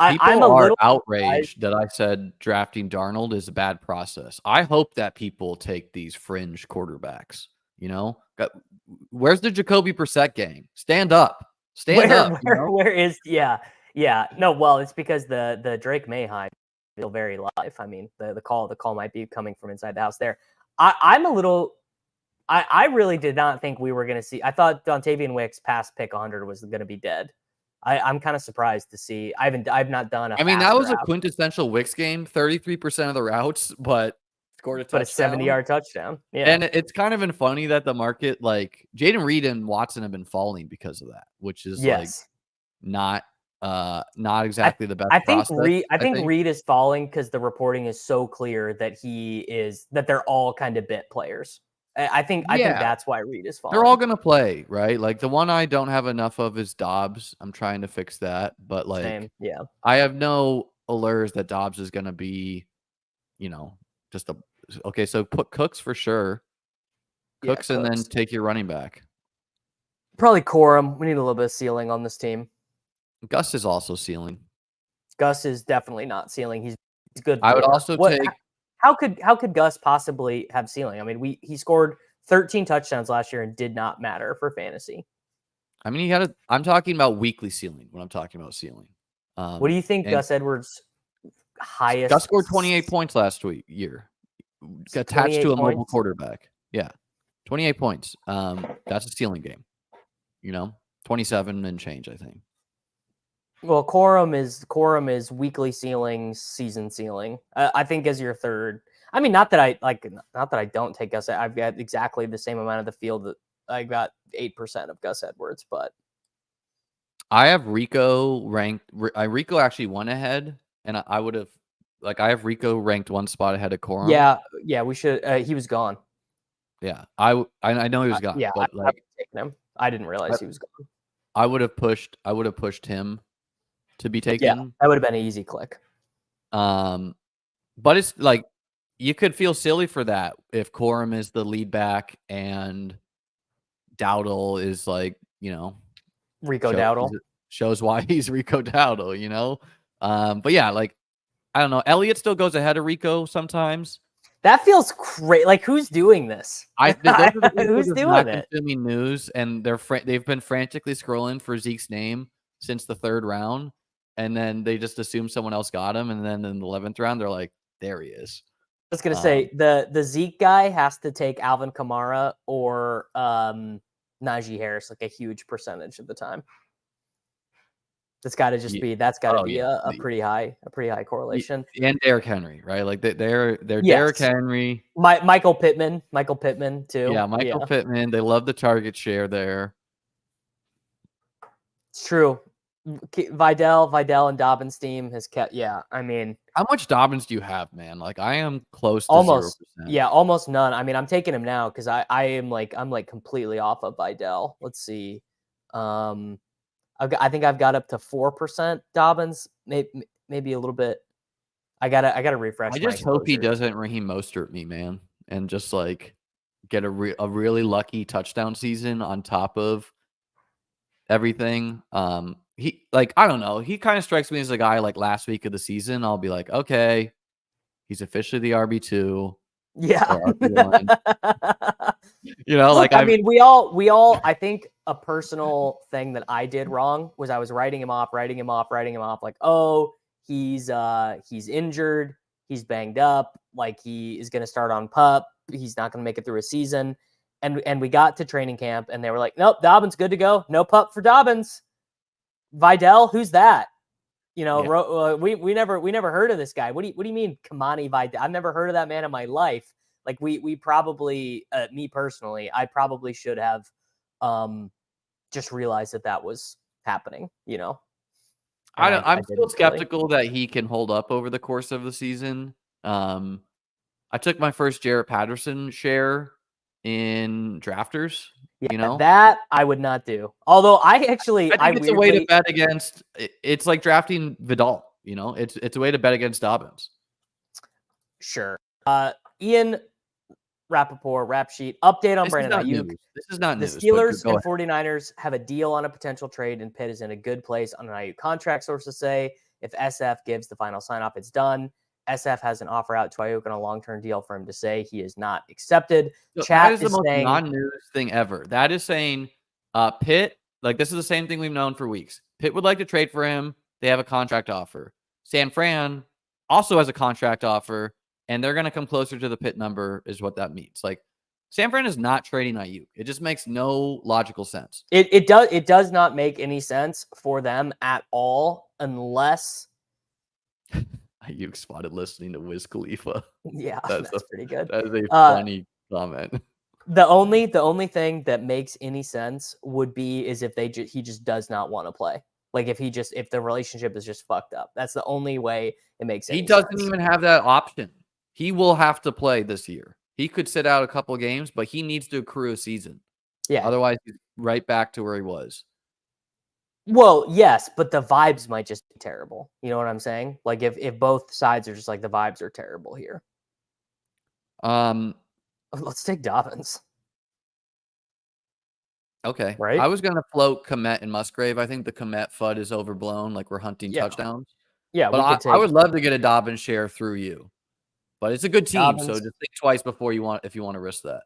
I'm a People are little outraged that I said drafting Darnold is a bad process. I hope that people take these fringe quarterbacks. You know, where's the Jacoby Brissett game? Stand up, Where is no? Well, it's because the Drake May hype is still very live. I mean, the call might be coming from inside the house. There, I'm a little. I really did not think we were going to see. I thought Dontavian Wicks past pick 100 was going to be dead. I'm kind of surprised to see. I've not done. I mean, that was a quintessential Wicks game. 33% of the routes, but scored a touchdown. But a 70-yard touchdown. Yeah, and it's kind of been funny that the market, like Jaden Reed and Watson, have been falling because of that, which is like not exactly the best. I think Reed is falling because the reporting is so clear that they're all kind of bit players. I think that's why Reed is falling. They're all gonna play, right? Like the one I don't have enough of is Dobbs. I'm trying to fix that, but like, same, yeah. I have no allures that Dobbs is gonna be, just okay. So put Cooks for sure, Cooks, and then take your running back. Probably Corum. We need a little bit of ceiling on this team. Gus is also ceiling. Gus is definitely not ceiling. He's good. I would also take. How could Gus possibly have ceiling? I mean, he scored 13 touchdowns last year and did not matter for fantasy. I mean, I'm talking about weekly ceiling when I'm talking about ceiling. What do you think Gus Edwards' highest? Gus scored 28 points last year, attached to a mobile quarterback. Yeah, 28 points. That's a ceiling game. 27 and change, I think. Well, Corum is weekly ceiling, season ceiling. I think as your third. I mean, not that I don't take Gus. I've got exactly the same amount of the field that I got 8% of Gus Edwards, but I have Rico ranked. Rico actually won ahead, and I would have I have Rico ranked one spot ahead of Corum. Yeah, we should. He was gone. Yeah, I know he was gone. Yeah, but I've taken him. I didn't realize he was gone. I would have pushed him to be taken. Yeah, that would have been an easy click. But it's like you could feel silly for that if Corum is the lead back and Dowdle is Rico Dowdle shows why he's Rico Dowdle, but yeah, like I don't know. Elliott still goes ahead of Rico sometimes. That feels great. Like who's doing this? Who's doing it? Consuming news, and they've been frantically scrolling for Zeke's name since the 3rd round. And then they just assume someone else got him. And then in the 11th round, they're like, there he is. I was going to say, the Zeke guy has to take Alvin Kamara or Najee Harris, like a huge percentage of the time. That's got to be a pretty high correlation. And Derrick Henry, right? Like they're Derrick Henry. Michael Pittman too. Yeah, Michael Pittman. They love the target share there. It's true. Vidal and Dobbins team has kept. Yeah, I mean, how much Dobbins do you have, man? Like I am close to almost 0%. Yeah, almost none. I mean, I'm taking him now because I'm completely off of Vidal. Let's see, I think I've got up to 4% Dobbins, maybe a little bit. I gotta refresh. I just hope he doesn't Raheem Mostert me, man, and just like get a really lucky touchdown season on top of everything. He I don't know. He kind of strikes me as a guy like last week of the season. I'll be like, okay, he's officially the RB2. Yeah. Or RB1. You know, Look, like I mean, we all. I think a personal thing that I did wrong was I was writing him off. Like, oh, he's injured, he's banged up, like he is going to start on PUP, he's not going to make it through a season, and we got to training camp, and they were like, nope, Dobbins good to go, no PUP for Dobbins. Vidal, who's that? You know, we never heard of this guy. What do you mean, Kamani Vidal? I've never heard of that man in my life. Like we probably, me personally, I probably should have just realized that was happening, you know. I'm still skeptical that he can hold up over the course of the season. I took my first Jarrett Patterson share in drafters. Yeah, you know, that I would not do. Although I think it's a way to bet against. It's like drafting Vidal. You know, it's a way to bet against Dobbins. Sure. Ian Rappaport, Rap Sheet, update on Brandon Aiyuk. This is not news. The Steelers and 49ers have a deal on a potential trade, and Pitt is in a good place on an Aiyuk contract, sources say. If SF gives the final sign-off, it's done. SF has an offer out to Aiyuk on a long-term deal for him to say he is not accepted. So Chat that is the most non-news thing ever. That is saying Pitt, like this is the same thing we've known for weeks. Pitt would like to trade for him. They have a contract offer. San Fran also has a contract offer, and they're going to come closer to the Pitt number is what that means. Like San Fran is not trading Aiyuk. It just makes no logical sense. It does not make any sense for them at all unless Aiyuk spotted listening to Wiz Khalifa. Yeah, that's pretty good. That is a funny comment. The only thing that makes any sense would be is if he just does not want to play. Like if the relationship is just fucked up. That's the only way it makes sense. He doesn't even have that option. He will have to play this year. He could sit out a couple of games, but he needs to accrue a season. Yeah. Otherwise, he's right back to where he was. Well, yes, but the vibes might just be terrible. You know what I'm saying? Like if both sides are just like the vibes are terrible here. Let's take Dobbins. Okay. Right? I was going to float Komet and Musgrave. I think the Komet FUD is overblown. Like we're hunting touchdowns. Yeah, but I would love to get a Dobbins share through you. But it's a good team, Dobbins. so just think twice before if you want to risk that.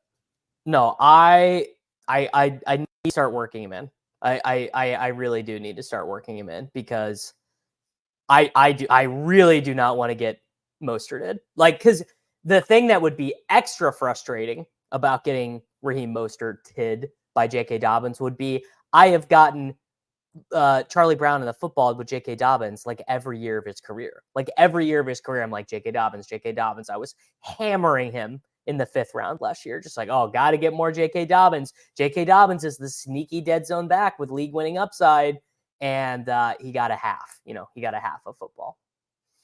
No, I need to start working him in. I really do need to start working him in because I really do not want to get Mosterted. Like, because the thing that would be extra frustrating about getting Raheem Mosterted by J.K. Dobbins would be I have gotten Charlie Brown in the football with J.K. Dobbins like every year of his career. Like every year of his career, I'm like, J.K. Dobbins. I was hammering him in the 5th round last year. Just like, oh, got to get more J.K. Dobbins. J.K. Dobbins is the sneaky dead zone back with league-winning upside, and he got a half. You know, he got a half of football.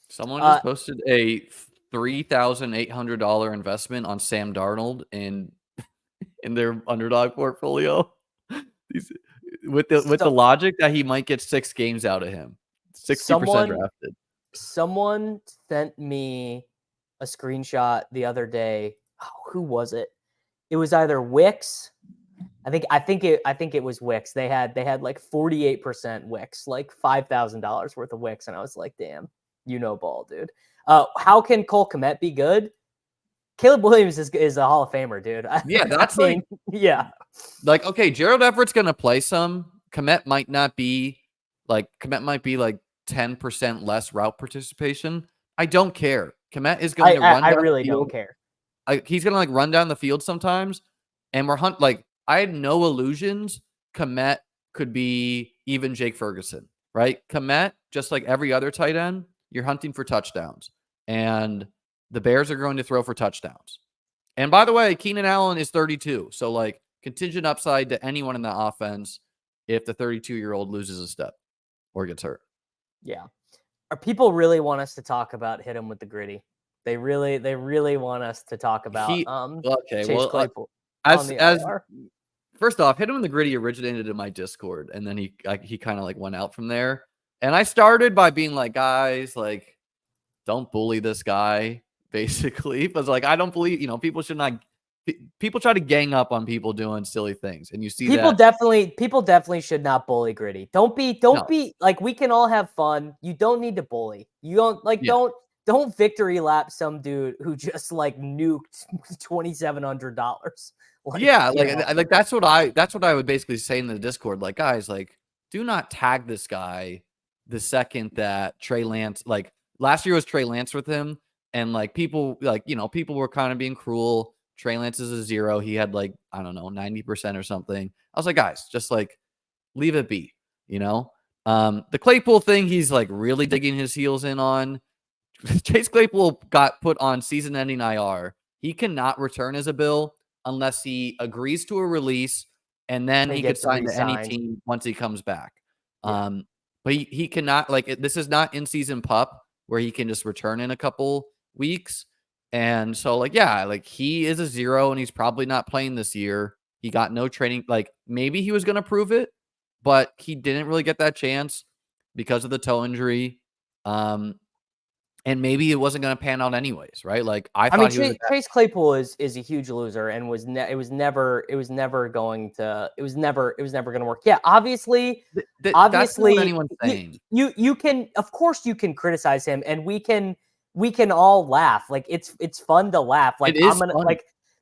Someone just posted a $3,800 investment on Sam Darnold in their underdog portfolio. With the logic that he might get 6 games out of him, 60% drafted. Someone sent me a screenshot the other day. Oh, who was it? It was either Wix. I think it was Wix. They had like 48% Wix, like $5,000 worth of Wix, and I was like, damn, you know ball, dude. How can Cole Kmet be good? Caleb Williams is a Hall of Famer, dude. Yeah, that's yeah. Like, okay, Gerald Everett's gonna play some. Kmet might be like 10% less route participation. I don't care. Kmet is going to run. I really don't care. He's gonna like run down the field sometimes, and we're like I had no illusions. Kmet could be even Jake Ferguson, right? Kmet, just like every other tight end, you're hunting for touchdowns, and the Bears are going to throw for touchdowns. And by the way, Keenan Allen is 32. So like contingent upside to anyone in the offense if the 32-year-old loses a step or gets hurt. Yeah. People really want us to talk about hit him with the gritty. They really want us to talk about Chase Claypool. As first off, hit him in the gritty originated in my Discord, and then he kind of like went out from there. And I started by being like, guys, like, don't bully this guy. Basically, because like I don't believe people should not. People try to gang up on people doing silly things, and you see people definitely should not bully gritty. Don't be like we can all have fun. You don't need to bully. You don't don't victory lap some dude who just like nuked $2,700. Like, yeah, like that's what I would basically say in the Discord. Like, guys, like, do not tag this guy the second that Trey Lance, like last year was Trey Lance with him, and like people people were kind of being cruel. Trey Lance is a 0. He had like, I don't know, 90% or something. I was like, guys, just like leave it be, The Claypool thing, he's like really digging his heels in on. Chase Claypool got put on season-ending IR. He cannot return as a Bill unless he agrees to a release, and then he could sign to any team once he comes back. Yeah. But he cannot, like, this is not in-season pup where he can just return in a couple weeks. And so, like, yeah, like, he is a 0, and he's probably not playing this year. He got no training. Like, maybe he was going to prove it, but he didn't really get that chance because of the toe injury. And maybe it wasn't going to pan out anyways, right? Like, I thought he was Chase Claypool is a huge loser and it was never going to work. Yeah, obviously, that's not what anyone's saying. You can, of course, you can criticize him, and we can all laugh. Like, it's fun to laugh. Like, it is fun.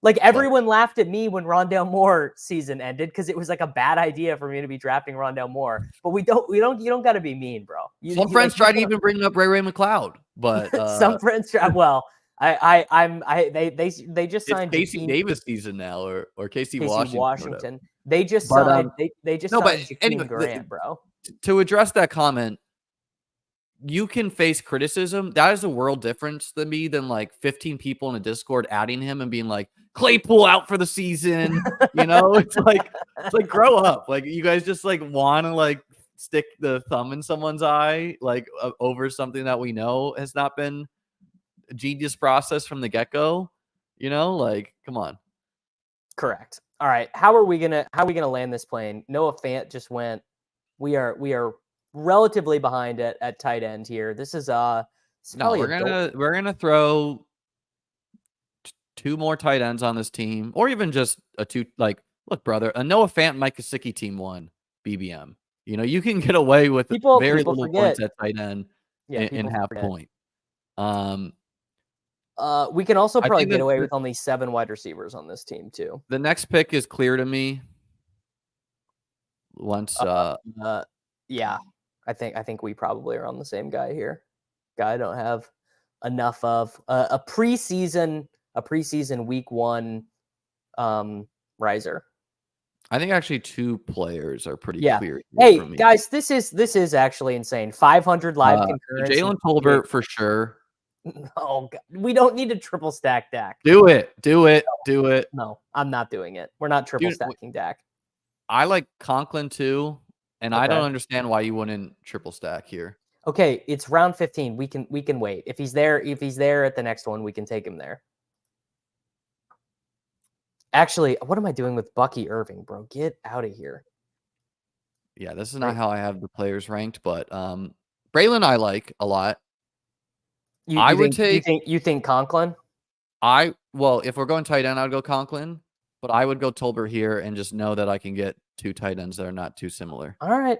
Like everyone laughed at me when Rondale Moore season ended because it was like a bad idea for me to be drafting Rondale Moore. But you don't got to be mean, bro. Some friends tried to even bring up Ray McLeod, but some friends tried. Well, they just signed Casey Davis season now, or Casey Washington. They just signed. They just signed Jakeem anyway, Grant, bro. To address that comment, you can face criticism. That is a world difference than like 15 people in a Discord adding him and being like, Claypool out for the season. It's like grow up. Like, you guys just like want to like stick the thumb in someone's eye, like over something that we know has not been a genius process from the get-go. Like, come on. Correct. All right. How are we gonna land this plane? Noah Fant just went. We are relatively behind at tight end here. This is we're gonna throw 2 more tight ends on this team, or even just a 2. Like, look, brother, a Noah Fant, Mike Gesicki team 1 BBM. You can get away with very little points at tight end in half point. We can also probably get away with only 7 wide receivers on this team too. The next pick is clear to me. Yeah, I think we probably are on the same guy here. Guy I don't have enough of. A preseason week 1 riser. I think actually 2 players are pretty clear. Hey, guys, this is actually insane. 500 live concurrence. Jalen Tolbert for sure. Oh, God. We don't need to triple stack Dak. Do it. No, I'm not doing it. We're not triple stacking Dak. I like Conklin too, and I don't understand why you wouldn't triple stack here. Okay, it's round 15. We can wait. If he's there at the next one, we can take him there. Actually, what am I doing with Bucky Irving, bro? Get out of here. Yeah, this is not how I have the players ranked, but Braylon I like a lot. You think Conklin? If we're going tight end, I'd go Conklin, but I would go Tolbert here and just know that I can get 2 tight ends that are not too similar. All right,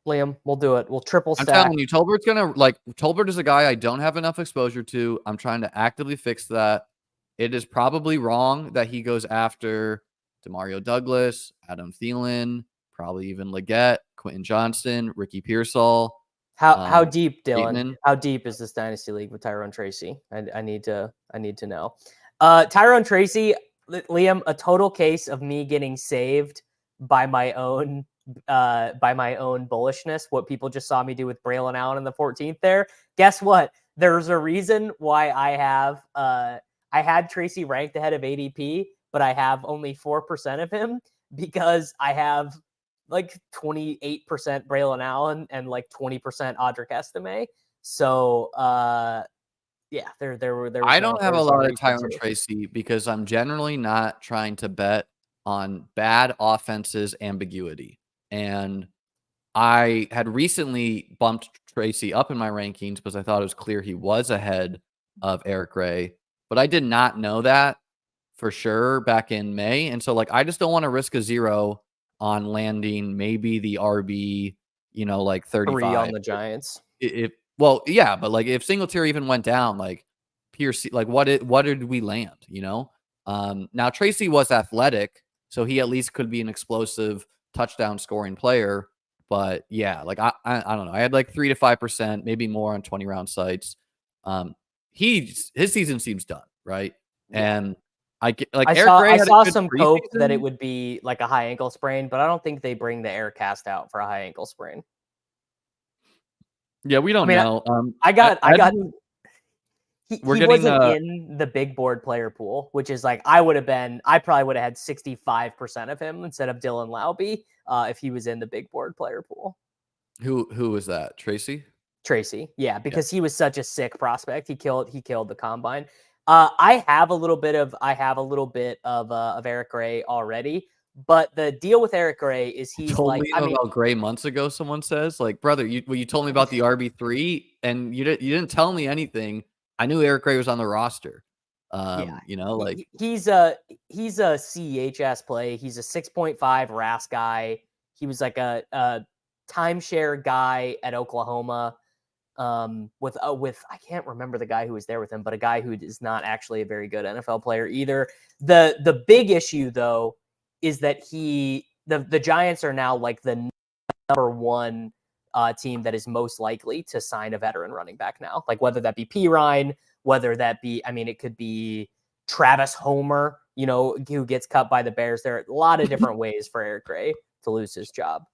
Liam, we'll do it. We'll triple stack. I'm telling you, Tolbert is a guy I don't have enough exposure to. I'm trying to actively fix that. It is probably wrong that he goes after Demario Douglas, Adam Thielen, probably even Leggett, Quentin Johnston, Ricky Pearsall. How deep, Dylan? Bateman. How deep is this dynasty league with Tyrone Tracy? I need to know. Tyrone Tracy, Liam, a total case of me getting saved by my own bullishness. What people just saw me do with Braylon Allen in the 14th there. Guess what? There's a reason why I had Tracy ranked ahead of ADP, but I have only 4% of him because I have like 28% Braylon Allen and like 20% Audric Estime. So, there were. I don't have a lot of Tyrone Tracy because I'm generally not trying to bet on bad offenses ambiguity. And I had recently bumped Tracy up in my rankings because I thought it was clear he was ahead of Eric Gray, but I did not know that for sure back in May. And so, like, I just don't want to risk a 0 on landing maybe the RB, like 35 on the Giants. Well, yeah, but like if Singletary even went down, like Pierce, like what did we land? Now Tracy was athletic, so he at least could be an explosive touchdown scoring player. But yeah, like I don't know. I had like 3 to 5%, maybe more on 20 round sites. His season seems done, right? Yeah. And I get like I Eric saw Gray I had a saw good some cope that it preseason. would be like a high ankle sprain, but I don't think they bring the air cast out for a high ankle sprain. Yeah, we I don't mean, know. I got Edwin, we're he getting wasn't in the big board player pool, which is like I probably would have had 65% of him instead of Dylan Laube if he was in the big board player pool. who was that? Tracy? Tracy, yeah, Yeah. because he was such a sick prospect. He killed the combine. I have a little bit of Eric Gray already, but the deal with Eric Gray is You he's told like, me I mean, about Gray months ago. Someone says, like, brother, you told me about the RB3, and you didn't tell me anything. I knew Eric Gray was on the roster. yeah, Like he's a CHS play. He's a 6.5 RAS guy. He was like a timeshare guy at Oklahoma. With I can't remember the guy who was there with him, but a guy who is not actually a very good NFL player either. The big issue though is that the Giants are now like the number one team that is most likely to sign a veteran running back now. Like whether that be Pirine, whether that be, I mean, it could be Travis Homer, who gets cut by the Bears. There are a lot of different ways for Eric Gray to lose his job.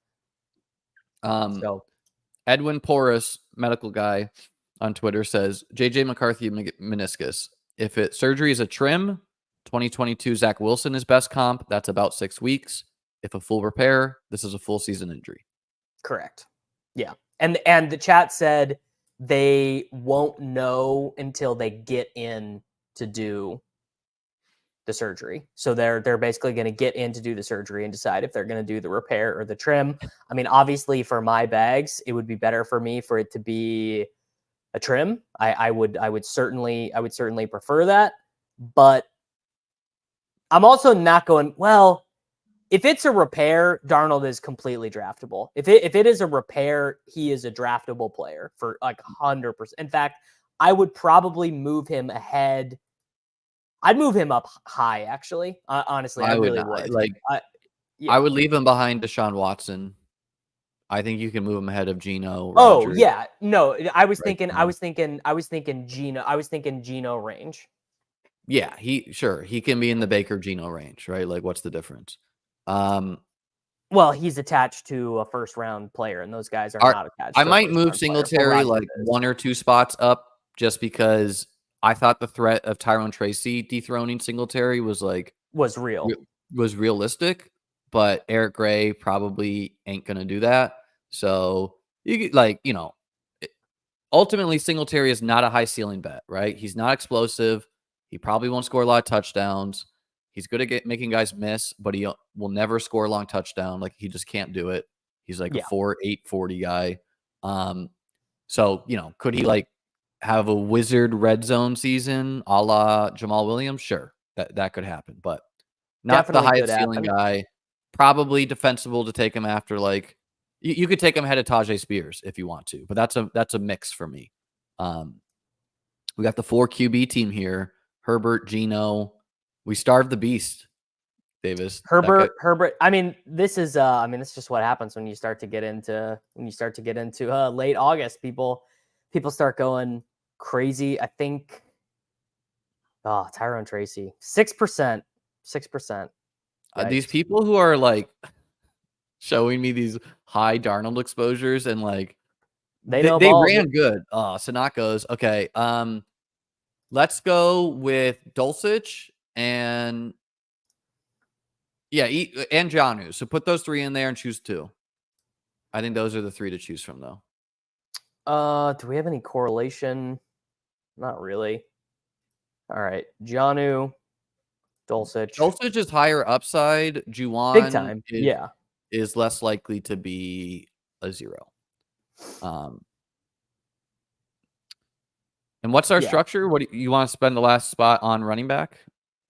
So Edwin Porras, medical guy on Twitter, says JJ McCarthy meniscus. If surgery is a trim, 2022 Zach Wilson is best comp. That's about 6 weeks. If a full repair, this is a full season injury. Correct. Yeah. And the chat said they won't know until they get in to do the surgery. So they're basically going to get in to do the surgery and decide if they're going to do the repair or the trim. I mean, obviously for my bags, it would be better for me for it to be a trim. I would certainly prefer that, but I'm also not going, well, if it's a repair, Darnold is completely draftable. If it is a repair, he is a draftable player for like 100%. In fact, I would probably move him ahead. I'd move him up high, actually. Honestly, I would really not. would. Like, Yeah. I would leave him behind Deshaun Watson. I think you can move him ahead of Geno. Oh Rodgers, yeah, no. I was right thinking Geno. I was thinking Geno range. Yeah, he can be in the Baker Geno range, right? Like, what's the difference? Well, he's attached to a first round player, and those guys are not attached. I to might move Singletary like 1 or 2 spots up just because I thought the threat of Tyrone Tracy dethroning Singletary was real. Was realistic, but Eric Gray probably ain't gonna do that. So you ultimately Singletary is not a high ceiling bet, right? He's not explosive. He probably won't score a lot of touchdowns. He's good at making guys miss, but he will never score a long touchdown. Like he just can't do it. He's like a 4.8 40 guy. So could he like have a wizard red zone season a la Jamal Williams? Sure, that could happen, but not Definitely the highest ceiling guy. Probably defensible to take him after like you could take him ahead of Tajay Spears if you want to, but that's a mix for me. We got the 4 QB team here: Herbert, Geno. We starved the beast, Davis. Herbert. I mean, this is just what happens when you start to get into late August. People start going crazy. I think. Oh, Tyrone Tracy, 6%. These people who are like showing me these high Darnold exposures and like they ran good. Sanat goes, okay. Let's go with Dulcich and and Jonnu. So put those 3 in there and choose 2. I think those are the 3 to choose from, though. Do we have any correlation? Not really. All right, Jonnu, Dulcich. Dulcich is higher upside. Juwan big time. Is less likely to be a 0. And what's our structure? What do you want to spend the last spot on running back?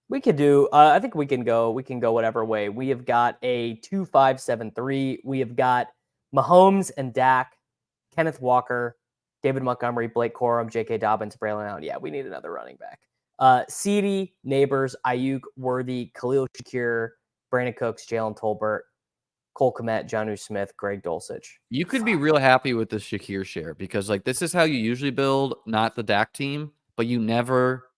We could do. I think we can go whatever way. We have got a 2-5-7-3. We have got Mahomes and Dak, Kenneth Walker, David Montgomery, Blake Corum, J.K. Dobbins, Braylon Allen. Yeah, we need another running back. CeeDee, Neighbors, Aiyuk, Worthy, Khalil Shakir, Brandon Cooks, Jalen Tolbert, Cole Kmet, Jonnu Smith, Greg Dulcich. You could be real happy with the Shakir share because like this is how you usually build, not the Dak team, but you never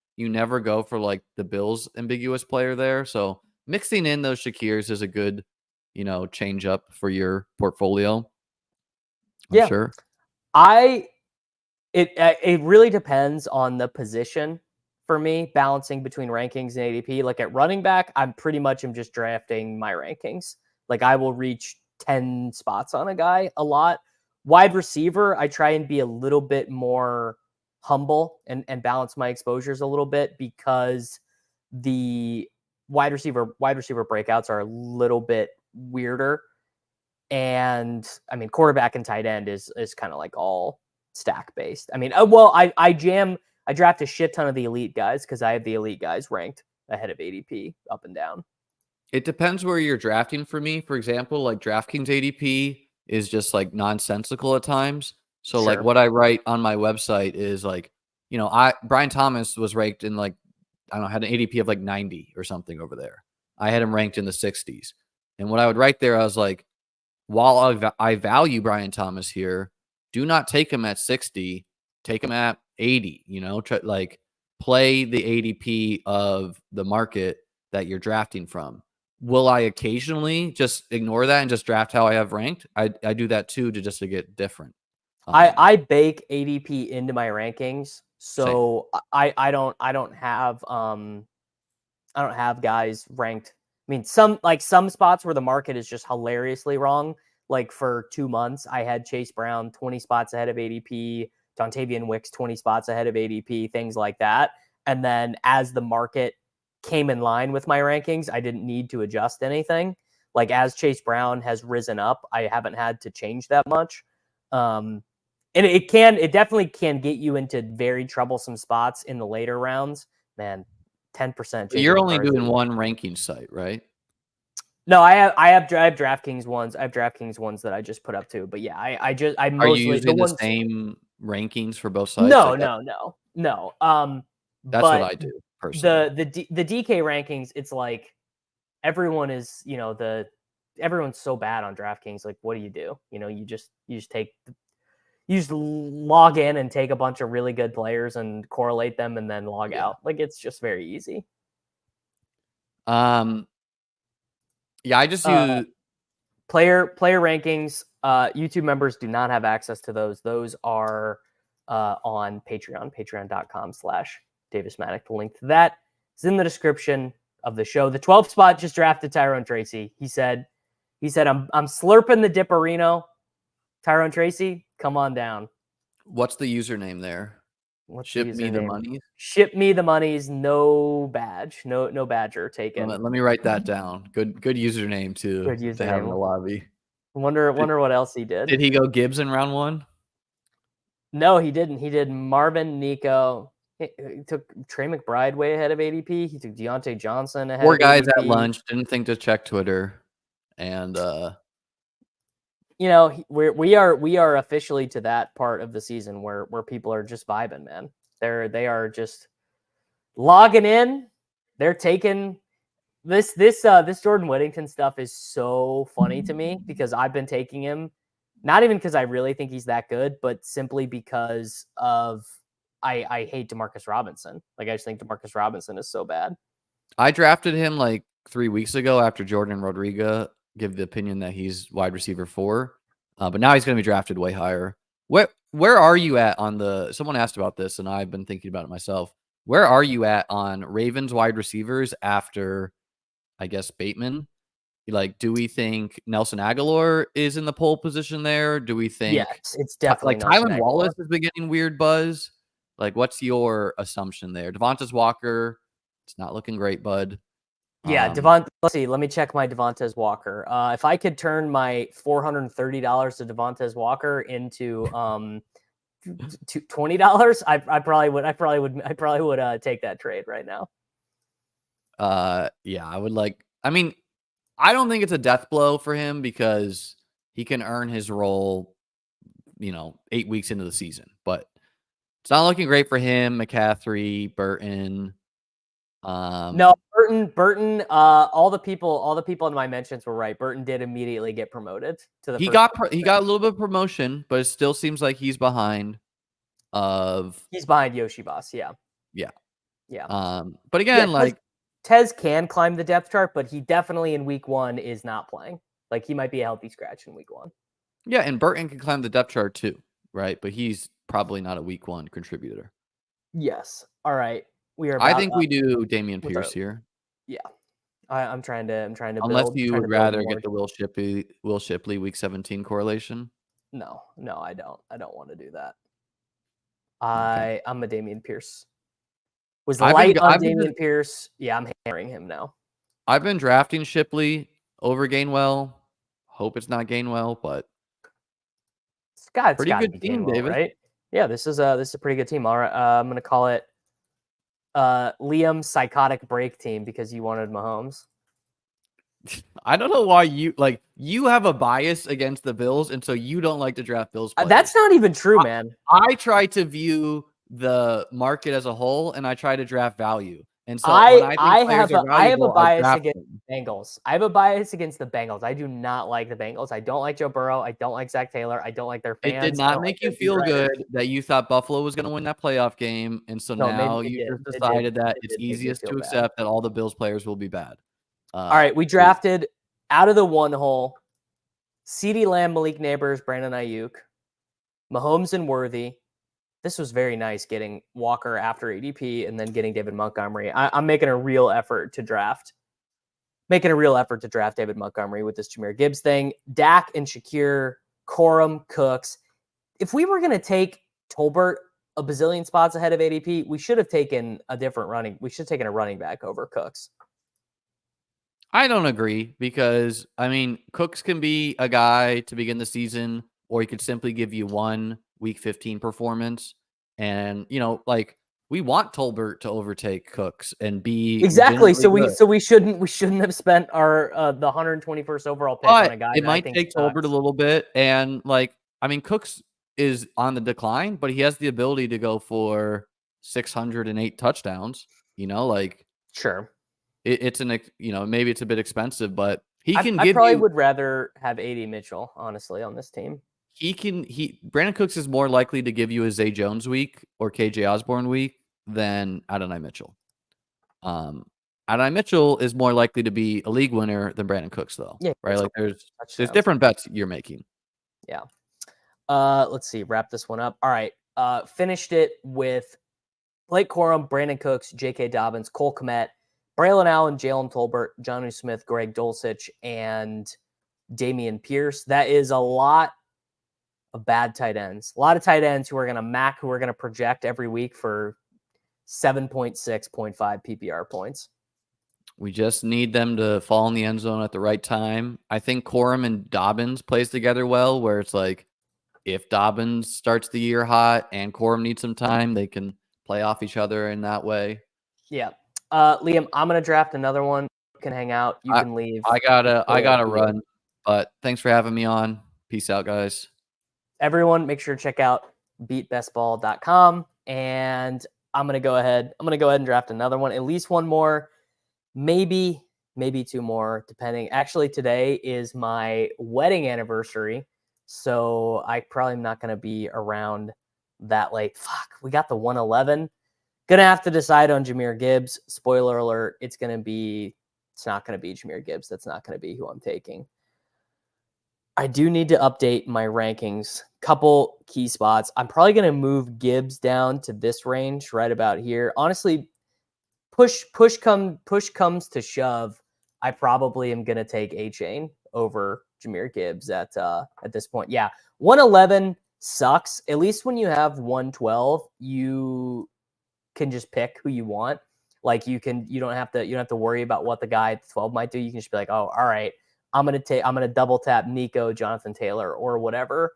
go for like the Bills ambiguous player there. So mixing in those Shakirs is a good, change up for your portfolio. I'm sure. It really depends on the position for me, balancing between rankings and ADP. Like at running back, I'm pretty much am just drafting my rankings. Like I will reach 10 spots on a guy a lot. Wide receiver, I try and be a little bit more humble and balance my exposures a little bit because the wide receiver breakouts are a little bit weirder. And I mean, quarterback and tight end is kind of like all stack based. I mean, I draft a shit ton of the elite guys because I have the elite guys ranked ahead of ADP up and down. It depends where you're drafting for me. For example, like DraftKings ADP is just like nonsensical at times. So like what I write on my website is like, Brian Thomas was ranked in like, I don't know, had an ADP of like 90 or something over there. I had him ranked in the 60s. And what I would write there, I was like, while I value Brian Thomas here, do not take him at 60, take him at 80, play the ADP of the market that you're drafting from. Will I occasionally just ignore that and just draft how I have ranked? I do that too to get different. I bake ADP into my rankings, so I don't have guys ranked. I mean, some spots where the market is just hilariously wrong. Like for 2 months, I had Chase Brown 20 spots ahead of ADP, Dontavian Wicks 20 spots ahead of ADP, things like that. And then as the market came in line with my rankings, I didn't need to adjust anything. Like as Chase Brown has risen up, I haven't had to change that much. And it definitely can get you into very troublesome spots in the later rounds. Man, 10%. You're only doing one ranking site, right? No, I have DraftKings ones. I have DraftKings ones that I just put up too. But yeah, I mostly are you using the same rankings for both sites? No. That's what I do personally. The DK rankings, it's like everyone is, everyone's so bad on DraftKings. Like, what do? You just log in and take a bunch of really good players and correlate them and then log out. Like it's just very easy. Yeah, I just use player rankings. YouTube members do not have access to those. Those are on Patreon, patreon.com/Davis Mattek. The link to that is in the description of the show. The 12th spot just drafted Tyrone Tracy. He said, I'm slurping the Dipperino. Tyrone Tracy, come on down. What's the username there? Ship me the monies. Ship me the monies. No badge. No badger taken. Let me write that down. Good username to have in the lobby. Wonder what else he did. Did he go Gibbs in round 1? No, he didn't. He did Marvin, Nico. He took Trey McBride way ahead of ADP. He took Deontay Johnson ahead. 4 guys at lunch. Didn't think to check Twitter, and we are officially to that part of the season where people are just vibing, man. They are just logging in. They're taking this Jordan Whittington stuff is so funny to me because I've been taking him, not even because I really think he's that good, but simply because of I hate DeMarcus Robinson. Like I just think DeMarcus Robinson is so bad. I drafted him like 3 weeks ago after Jordan Rodriguez give the opinion that he's wide receiver 4, but now he's going to be drafted way higher. Where are you at on the? Someone asked about this, and I've been thinking about it myself. Where are you at on Ravens wide receivers after, I guess, Bateman? Like, do we think Nelson Aguilar is in the pole position there? Do we think? Yes, it's definitely like Tylan Wallace has been getting weird buzz. Like, what's your assumption there? Devontae Walker, it's not looking great, bud. Yeah, let's see. Let me check my Devontae Walker. If I could turn my $430 to Devontae Walker into $20, I probably would take that trade right now. Yeah, I would like. I mean, I don't think it's a death blow for him because he can earn his role, 8 weeks into the season. But It's not looking great for him. McCaffrey, Burton. No, Burton. All the people in my mentions were right. Burton did immediately get promoted to the he first. he got a little bit of promotion, but it still seems like he's behind. He's behind Yoshi Boss. Yeah. But again, Tez can climb the depth chart, but he definitely in week 1 is not playing. Like he might be a healthy scratch in week 1. Yeah, and Burton can climb the depth chart too, right? But he's probably not a week 1 contributor. Yes. All right. I think we do Dameon Pierce here. Yeah. I'm trying to Unless build. you would rather get the Will Shipley week 17 correlation. No, I don't. I don't want to do that. Okay. I'm a Dameon Pierce. Was light on Dameon Pierce. Yeah, I'm hammering him now. I've been drafting Shipley over Gainwell. Hope it's not Gainwell, but it's got pretty good team, Gainwell, David. right? Yeah, this is a pretty good team. All right, I'm gonna call it Liam Psychotic Break Team because you wanted Mahomes. I don't know why you have a bias against the Bills, and so you don't like to draft Bills players. That's not even true, man. I try to view the market as a whole, and I try to draft value. And so I have a bias against the Bengals. I have a bias against the Bengals. I do not like the Bengals. I don't like Joe Burrow. I don't like Zach Taylor. I don't like their fans. It did not make you feel good that you thought Buffalo was going to win that playoff game, and so now you just decided that it's easiest to accept that all the Bills players will be bad. All right, we drafted out of the 1 hole CeeDee Lamb, Malik Neighbors, Brandon Aiyuk, Mahomes and Worthy. This was very nice getting Walker after ADP and then getting David Montgomery. I'm making a real effort to draft. David Montgomery with this Jahmyr Gibbs thing. Dak and Shakir, Corum, Cooks. If we were going to take Tolbert a bazillion spots ahead of ADP, we should have taken a running back over Cooks. I don't agree because, Cooks can be a guy to begin the season, or he could simply give you one week 15 performance. And, we want Tolbert to overtake Cooks and be exactly. So good. we shouldn't have spent our the 121st overall pick on a guy. It might take Tolbert a little bit. And Cooks is on the decline, but he has the ability to go for 608 touchdowns, Sure. It's maybe it's a bit expensive, but I probably would rather have AD Mitchell, honestly, on this team. Brandon Cooks is more likely to give you a Zay Jones week or KJ Osborne week than Adonai Mitchell. Adonai Mitchell is more likely to be a league winner than Brandon Cooks, though. Yeah, right? There's different bets you're making. Yeah. Let's see. Wrap this one up. All right. Finished it with Blake Corum, Brandon Cooks, J.K. Dobbins, Cole Kmet, Braylon Allen, Jalen Tolbert, Jonnu Smith, Greg Dulcich, and Dameon Pierce. That is a lot of bad tight ends. A lot of tight ends who are going to project every week for 7.6, 0.5 PPR points. We just need them to fall in the end zone at the right time. I think Corum and Dobbins plays together well, where it's like if Dobbins starts the year hot and Corum needs some time, they can play off each other in that way. Yeah. Liam, I'm going to draft another one. You can hang out. You can leave. I gotta run, but thanks for having me on. Peace out, guys. Everyone, make sure to check out beatbestball.com. And I'm going to go ahead and draft another one, at least one more, maybe 2 more, depending. Actually, today is my wedding anniversary, so I probably am not going to be around that late. Fuck, we got the 111. Gonna have to decide on Jahmyr Gibbs. Spoiler alert, it's not going to be Jahmyr Gibbs. That's not going to be who I'm taking. I do need to update my rankings. Couple key spots. I'm probably going to move Gibbs down to this range right about here. Honestly, push comes to shove, I probably am going to take A-Chain over Jahmyr Gibbs at this point. Yeah, 111 sucks. At least when you have 112, you can just pick who you want. Like you don't have to worry about what the guy at 12 might do. You can just be like, oh, all right, I'm gonna double tap Nico, Jonathan Taylor, or whatever,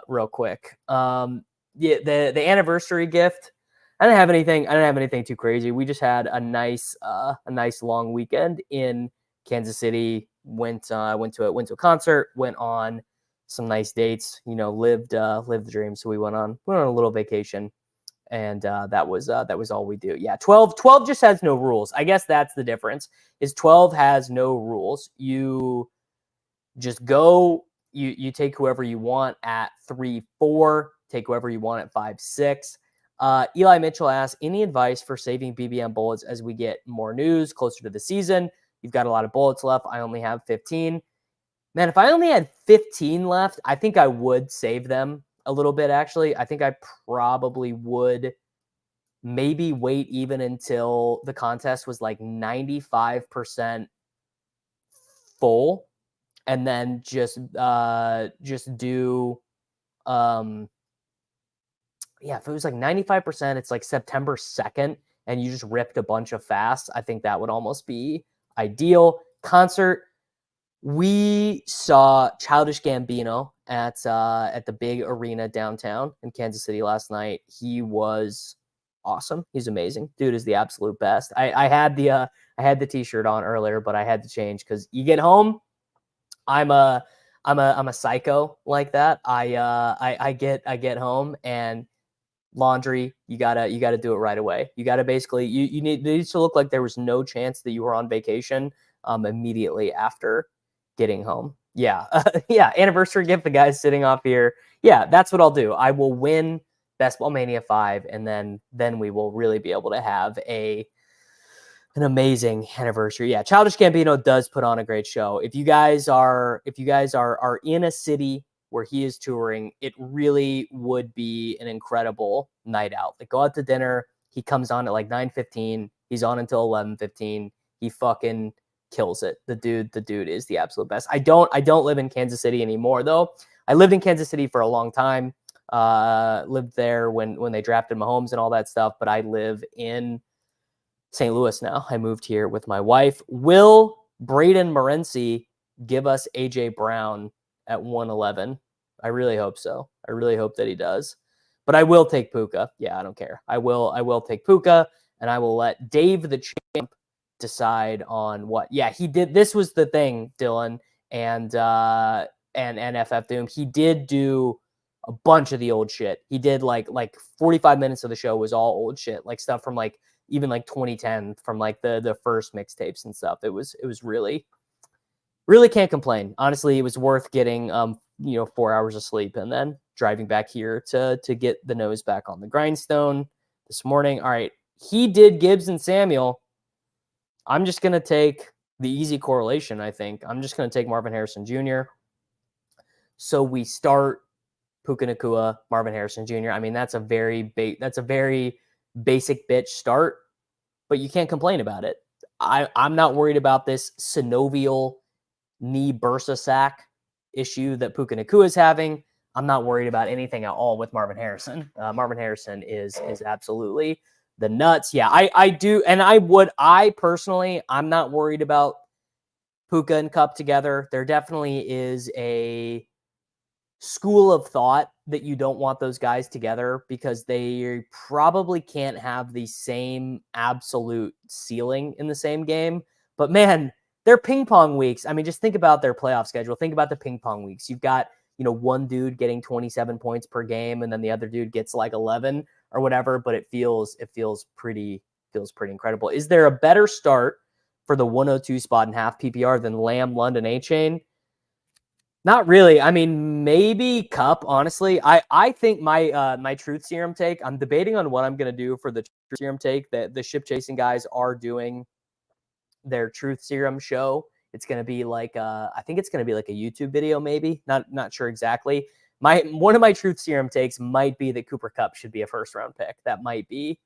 real quick. Yeah, the anniversary gift. I didn't have anything too crazy. We just had a nice long weekend in Kansas City. Went to a concert. Went on some nice dates. Lived the dream. So we went on a little vacation. And that was all we do. Yeah, 12 just has no rules. I guess that's the difference. Is 12 has no rules. You just go. You take whoever you want at 3-4. Take whoever you want at 5-6. Eli Mitchell asks, any advice for saving BBM bullets as we get more news closer to the season? You've got a lot of bullets left. I only have 15. Man, if I only had 15 left, I think I would save them a little bit, actually. I think I probably would maybe wait even until the contest was like 95% full, and then just do if it was like 95%, it's like September 2nd, and you just ripped a bunch of fasts. I think that would almost be ideal. Concert, we saw Childish Gambino at the big arena downtown in Kansas City last night. He was awesome. He's amazing. Dude is the absolute best. I had the t-shirt on earlier, but I had to change because you get home. I'm a psycho like that. I get home and laundry, you gotta do it right away. You gotta basically it needs to look like there was no chance that you were on vacation immediately after getting home. Yeah. Yeah, anniversary gift, the guy's sitting off here. Yeah, that's what I'll do. I will win Best Ball Mania 5, and then we will really be able to have an amazing anniversary. Yeah, Childish Gambino does put on a great show. If you guys are in a city where he is touring, it really would be an incredible night out. Like, go out to dinner. He comes on at like 9:15. He's on until 11:15. He fucking kills it. The dude is the absolute best. I don't live in Kansas City anymore though. I lived in Kansas City for a long time. Lived there when they drafted Mahomes and all that stuff, but I live in St. Louis now. I moved here with my wife. Will Braden Morency give us AJ Brown at 111? I really hope so. I really hope that he does. But I will take Puka. Yeah, I don't care. I will take Puka, and I will let Dave the Champ decide on what. Yeah, he did. This was the thing, Dylan and FF Doom. He did do a bunch of the old shit. He did like 45 minutes of the show was all old shit, like stuff from like even like 2010, from like the first mixtapes and stuff. It was really can't complain. Honestly, it was worth getting 4 hours of sleep and then driving back here to get the nose back on the grindstone this morning. All right, he did Gibbs and Samuel. I'm just gonna take the easy correlation. I think I'm just gonna take Marvin Harrison Jr. So we start Puka Nacua, Marvin Harrison Jr. I mean, that's a very basic bitch start, but you can't complain about it. I'm not worried about this synovial knee bursa sac issue that Puka Nacua is having. I'm not worried about anything at all with Marvin Harrison. Marvin Harrison is absolutely the nuts. Yeah, I do. And I personally, I'm not worried about Puka and Cup together. There definitely is a school of thought that you don't want those guys together because they probably can't have the same absolute ceiling in the same game. But man, they're ping pong weeks. I mean, just think about their playoff schedule. Think about the ping pong weeks. You've got, one dude getting 27 points per game, and then the other dude gets like 11 or whatever, but it feels pretty incredible. Is there a better start for the 102 spot in half PPR than Lamb, London, A-Chain? Not really. I mean, maybe Cup, honestly. I think my truth serum take, I'm debating on what I'm going to do for the truth serum take. That the ship chasing guys are doing their truth serum show. It's going to be like I think it's going to be like a YouTube video, maybe. Not sure exactly. One of my truth serum takes might be that Cooper Kupp should be a first round pick. That might be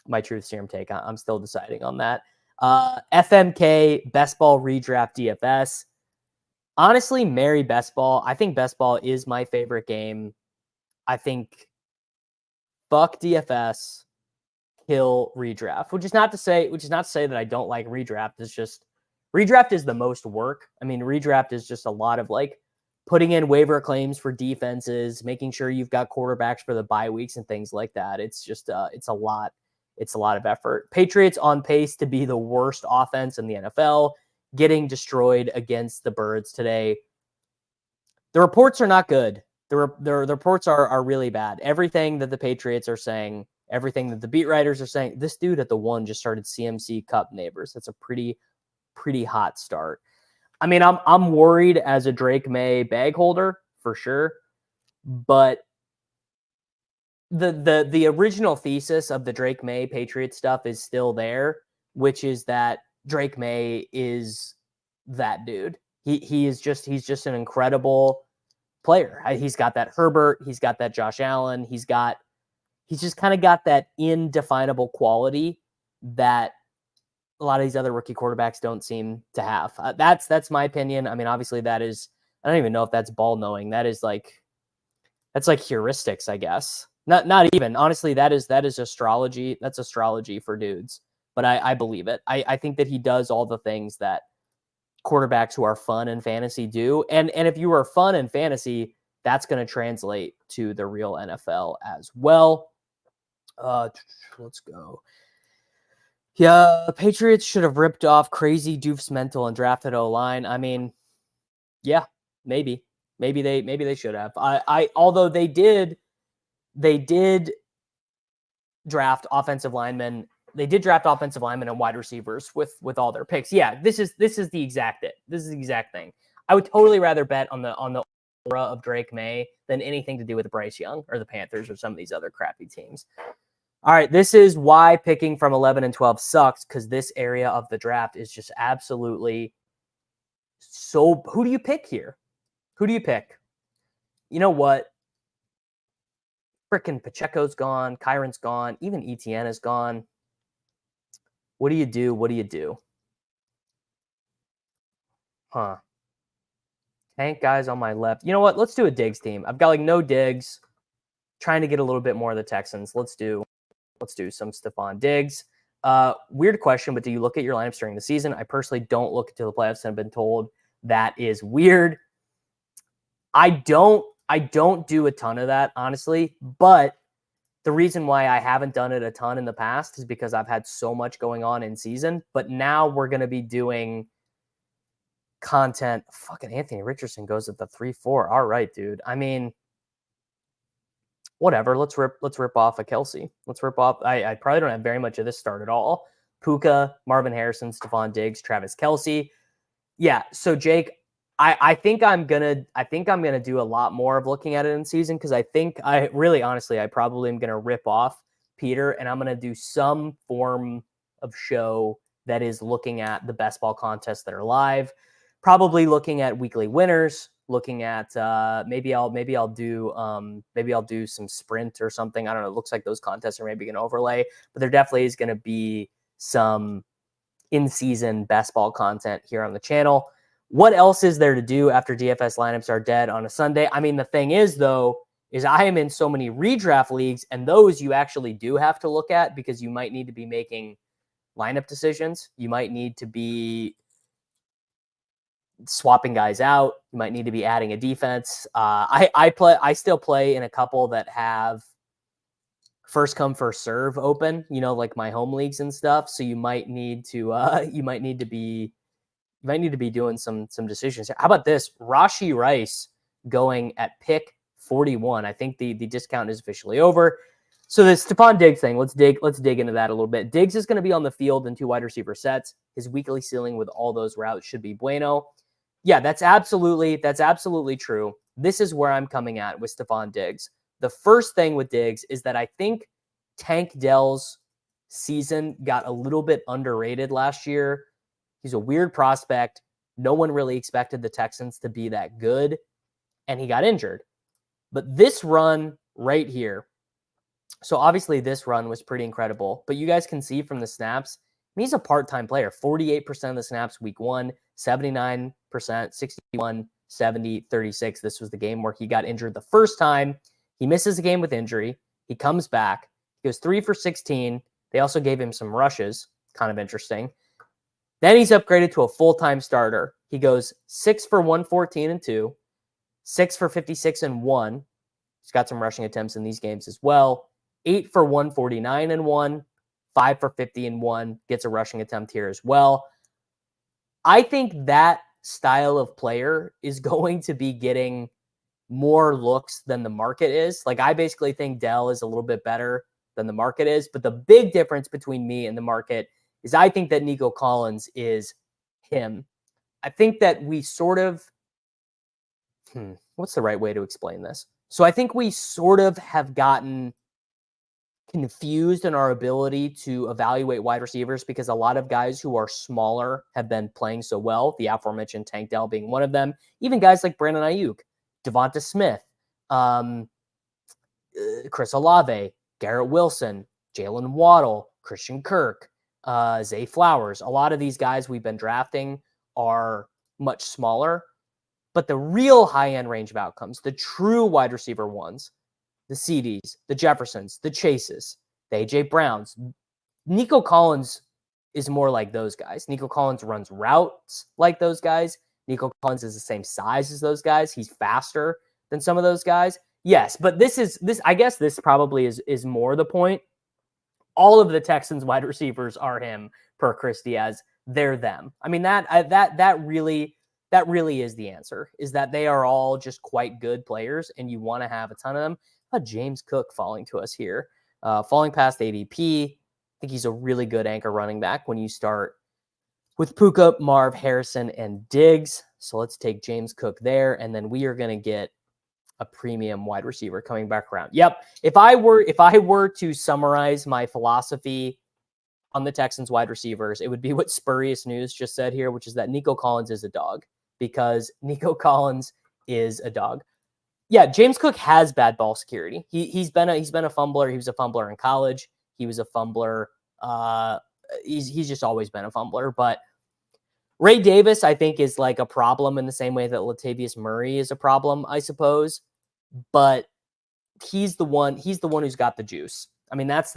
my truth serum take. I'm still deciding on that. FMK Best Ball Redraft DFS. Honestly, marry Best Ball. I think Best Ball is my favorite game. I think fuck DFS, kill redraft. Which is not to say that I don't like redraft. It's just redraft is the most work. I mean, redraft is just a lot of like putting in waiver claims for defenses, making sure you've got quarterbacks for the bye weeks and things like that. It's just it's a lot of effort. Patriots on pace to be the worst offense in the NFL, getting destroyed against the Birds today. The reports are not good. the reports are really bad. Everything that the Patriots are saying, everything that the beat writers are saying, this dude at the one just started CMC Cup neighbors. That's a pretty hot start. I mean, I'm worried as a Drake May bag holder for sure, but the original thesis of the Drake May Patriot stuff is still there, which is that Drake May is that dude. He's just an incredible player. He's got that Herbert, he's got that Josh Allen, he's just kind of got that indefinable quality that a lot of these other rookie quarterbacks don't seem to have. That's my opinion. I mean, obviously I don't even know if that's ball knowing. That's like heuristics, I guess. Not even, honestly, that is astrology. That's astrology for dudes, but I believe it. I think that he does all the things that quarterbacks who are fun in fantasy do. And if you are fun in fantasy, that's going to translate to the real NFL as well. Let's go. Yeah, the Patriots should have ripped off crazy doofs mental and drafted O-line. I mean, yeah, maybe they should have. Although they did draft offensive linemen. They did draft offensive linemen and wide receivers with all their picks. Yeah, this is the exact it. This is the exact thing. I would totally rather bet on the aura of Drake May than anything to do with Bryce Young or the Panthers or some of these other crappy teams. All right, this is why picking from 11 and 12 sucks, because this area of the draft is just absolutely so. Who do you pick here? Who do you pick? You know what? Frickin' Pacheco's gone. Kyron's gone. Even ETN is gone. What do you do? What do you do? Huh. Tank guys on my left. You know what? Let's do a Diggs team. I've got like no Diggs. Trying to get a little bit more of the Texans. Let's do some Stephon Diggs. Weird question, but do you look at your lineups during the season? I personally don't look into the playoffs and I've been told that is weird. I don't do a ton of that, honestly, but the reason why I haven't done it a ton in the past is because I've had so much going on in season, but now we're going to be doing content. Fucking Anthony Richardson goes at the 3-4. All right, dude. I mean, whatever. Let's rip off a Kelsey. Let's rip off. I probably don't have very much of this start at all. Puka, Marvin Harrison, Stephon Diggs, Travis Kelsey. Yeah. So Jake, I think I'm gonna do a lot more of looking at it in season, because I think I probably am gonna rip off Peter, and I'm gonna do some form of show that is looking at the best ball contests that are live, probably looking at weekly winners, looking at maybe I'll do some sprint or something. I don't know. It looks like those contests are maybe gonna overlay, but there definitely is gonna be some in-season best ball content here on the channel. What else is there to do after DFS lineups are dead on a Sunday? I mean, the thing is, though, is I am in so many redraft leagues, and those you actually do have to look at, because you might need to be making lineup decisions. You might need to be swapping guys out. You might need to be adding a defense. I still play in a couple that have first come first serve open, like my home leagues and stuff. So you might need to be doing some decisions. How about this? Rashee Rice going at pick 41. I think the discount is officially over. So the Stephon Diggs thing, let's dig into that a little bit. Diggs is going to be on the field in 2 wide receiver sets. His weekly ceiling with all those routes should be bueno. Yeah, that's absolutely true. This is where I'm coming at with Stephon Diggs. The first thing with Diggs is that I think Tank Dell's season got a little bit underrated last year. He's a weird prospect. No one really expected the Texans to be that good, and he got injured. But this run right here, so obviously this run was pretty incredible, but you guys can see from the snaps, he's a part-time player. 48% of the snaps week 1, 79%, 61, 70, 36. This was the game where he got injured the first time. He misses a game with injury. He comes back. He goes 3 for 16. They also gave him some rushes. Kind of interesting. Then he's upgraded to a full-time starter. He goes 6 for 114 and 2, 6 for 56 and 1. He's got some rushing attempts in these games as well. 8 for 149 and 1, 5 for 50 and 1. Gets a rushing attempt here as well. I think that style of player is going to be getting more looks than the market is. Like, I basically think Dell is a little bit better than the market is. But the big difference between me and the market is I think that Nico Collins is him. I think that we sort of, what's the right way to explain this? So I think we sort of have gotten confused in our ability to evaluate wide receivers because a lot of guys who are smaller have been playing so well, the aforementioned Tank Dell being one of them, even guys like Brandon Aiyuk, Devonta Smith, Chris Olave, Garrett Wilson, Jalen Waddle, Christian Kirk, Zay Flowers. A lot of these guys we've been drafting are much smaller, but the real high-end range of outcomes, the true wide receiver ones, the CDs, the Jeffersons, the Chases, the A.J. Browns. Nico Collins is more like those guys. Nico Collins runs routes like those guys. Nico Collins is the same size as those guys. He's faster than some of those guys. Yes, but this I guess this probably is more the point. All of the Texans wide receivers are him per Chris Diaz. They're them. I mean, that really is the answer, is that they are all just quite good players and you want to have a ton of them. James Cook falling to us here, falling past ADP. I think he's a really good anchor running back when you start with Puka, Marv, Harrison, and Diggs. So let's take James Cook there, and then we are going to get a premium wide receiver coming back around. Yep. If I were to summarize my philosophy on the Texans wide receivers, it would be what Spurious News just said here, which is that Nico Collins is a dog, because Nico Collins is a dog. Yeah, James Cook has bad ball security. He's been a fumbler. He was a fumbler in college. He was a fumbler. He's just always been a fumbler. But Ray Davis, I think, is like a problem in the same way that Latavius Murray is a problem, I suppose. But he's the one who's got the juice. I mean, that's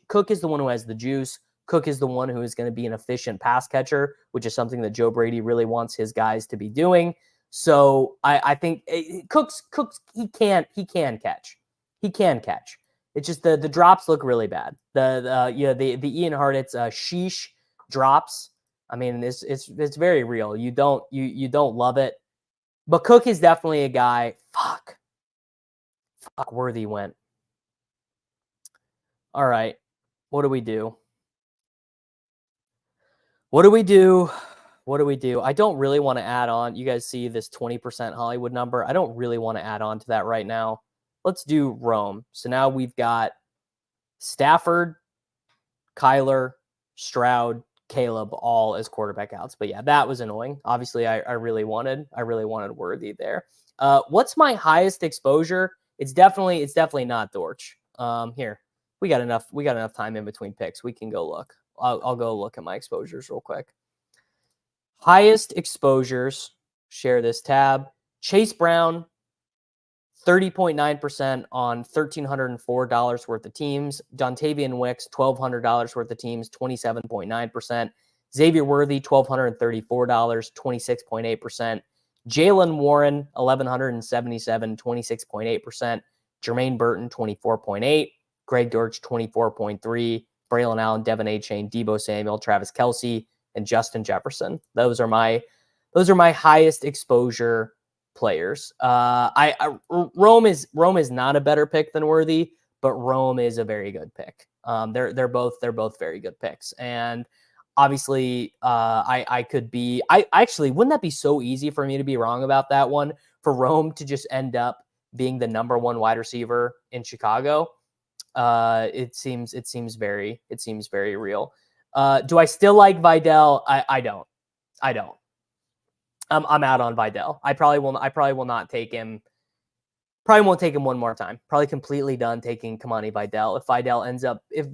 Cook is the one who has the juice. Cook is the one who is going to be an efficient pass catcher, which is something that Joe Brady really wants his guys to be doing. So I think Cooks he can catch. He can catch. It's just the drops look really bad. The Ian Hartitz sheesh drops. I mean, it's very real. You don't love it. But Cook is definitely a guy. Fuck, Worthy went. All right. What do we do? I don't really want to add on. You guys see this 20% Hollywood number. I don't really want to add on to that right now. Let's do Rome. So now we've got Stafford, Kyler, Stroud, Caleb all as quarterback outs. But yeah, that was annoying. Obviously, I really wanted Worthy there. What's my highest exposure? It's definitely not Dortch. Here, we got enough time in between picks. We can go look. I'll go look at my exposures real quick. Highest exposures, share this tab. Chase Brown, 30.9% on $1,304 worth of teams. Dontavian Wicks, $1,200 worth of teams, 27.9%. Xavier Worthy, $1,234, 26.8%. Jalen Warren, $1,177, 26.8%. Jermaine Burton, 24.8%. Greg Dortch, 24.3%. Braylon Allen, Devin Achane, Deebo Samuel, Travis Kelce, and Justin Jefferson. Those are my highest exposure players. Rome is not a better pick than Worthy, but Rome is a very good pick. They're both very good picks. And obviously, I actually wouldn't that be so easy for me to be wrong about that one, for Rome to just end up being the number one wide receiver in Chicago? It seems very real. Do I still like Vidal? I don't. I'm out on Vidal. I probably will not take him. Probably won't take him one more time. Probably completely done taking Kamani Vidal. If Vidal ends up, if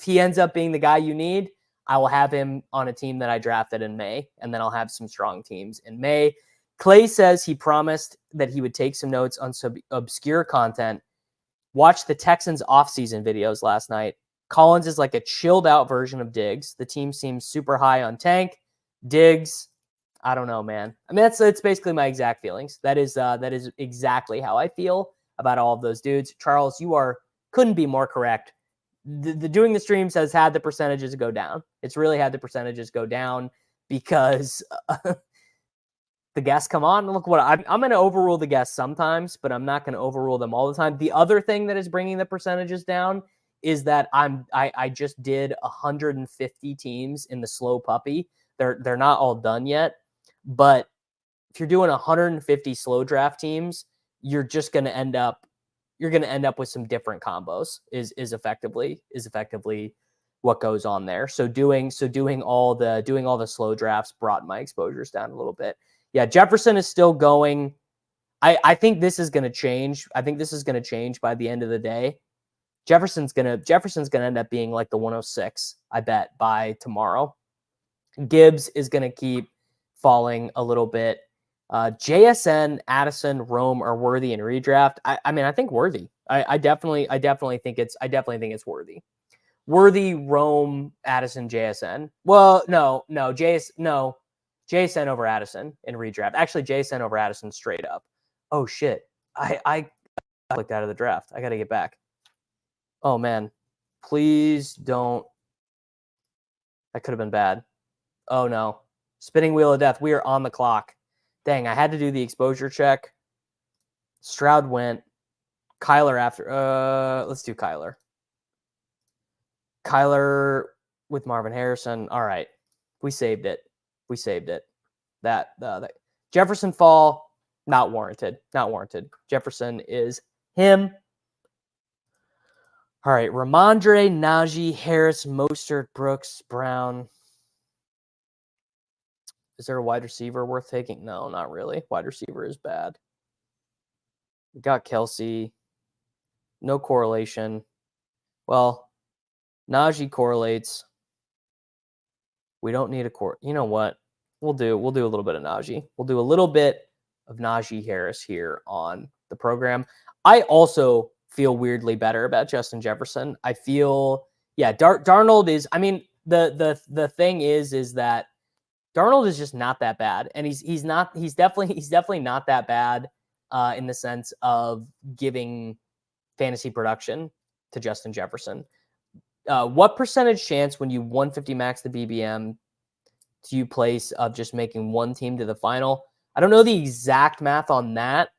he ends up being the guy you need, I will have him on a team that I drafted in May, and then I'll have some strong teams in May. Clay says he promised that he would take some notes on some obscure content. Watched the Texans offseason videos last night. Collins is like a chilled out version of Diggs. The team seems super high on Tank. Diggs, I don't know, man. I mean, that's basically my exact feelings. That is exactly how I feel about all of those dudes. Charles, couldn't be more correct. The doing the streams has had the percentages go down. It's really had the percentages go down because the guests come on. Look what I'm going to overrule the guests sometimes, but I'm not going to overrule them all the time. The other thing that is bringing the percentages down is that I just did 150 teams in the slow puppy. They're not all done yet, but if you're doing 150 slow draft teams, you're going to end up with some different combos. Is effectively what goes on there. So doing all the slow drafts brought my exposures down a little bit. Yeah, Jefferson is still going. I think this is going to change. I think this is going to change by the end of the day. Jefferson's gonna end up being like the 106, I bet, by tomorrow. Gibbs is gonna keep falling a little bit. JSN, Addison, Rome are worthy in redraft. I mean, I think worthy. I definitely think it's worthy. Worthy, Rome, Addison, JSN. Well, no, JSN over Addison in redraft. Actually, JSN over Addison straight up. Oh shit. I clicked out of the draft. I gotta get back. Oh, man. Please don't. That could have been bad. Oh, no. Spinning wheel of death. We are on the clock. Dang, I had to do the exposure check. Stroud went. Kyler after. Let's do Kyler. Kyler with Marvin Harrison. All right. We saved it. That Jefferson fall, not warranted. Jefferson is him. All right, Ramondre, Najee, Harris, Mostert, Brooks, Brown. Is there a wide receiver worth taking? No, not really. Wide receiver is bad. We got Kelsey. No correlation. Well, Najee correlates. We don't need a You know what? We'll do a little bit of Najee. We'll do a little bit of Najee Harris here on the program. I also feel weirdly better about Justin Jefferson. I feel, Darnold is, I mean, the thing is that Darnold is just not that bad. And he's definitely not that bad in the sense of giving fantasy production to Justin Jefferson. What percentage chance when you 150 max the BBM do you place of just making one team to the final? I don't know the exact math on that,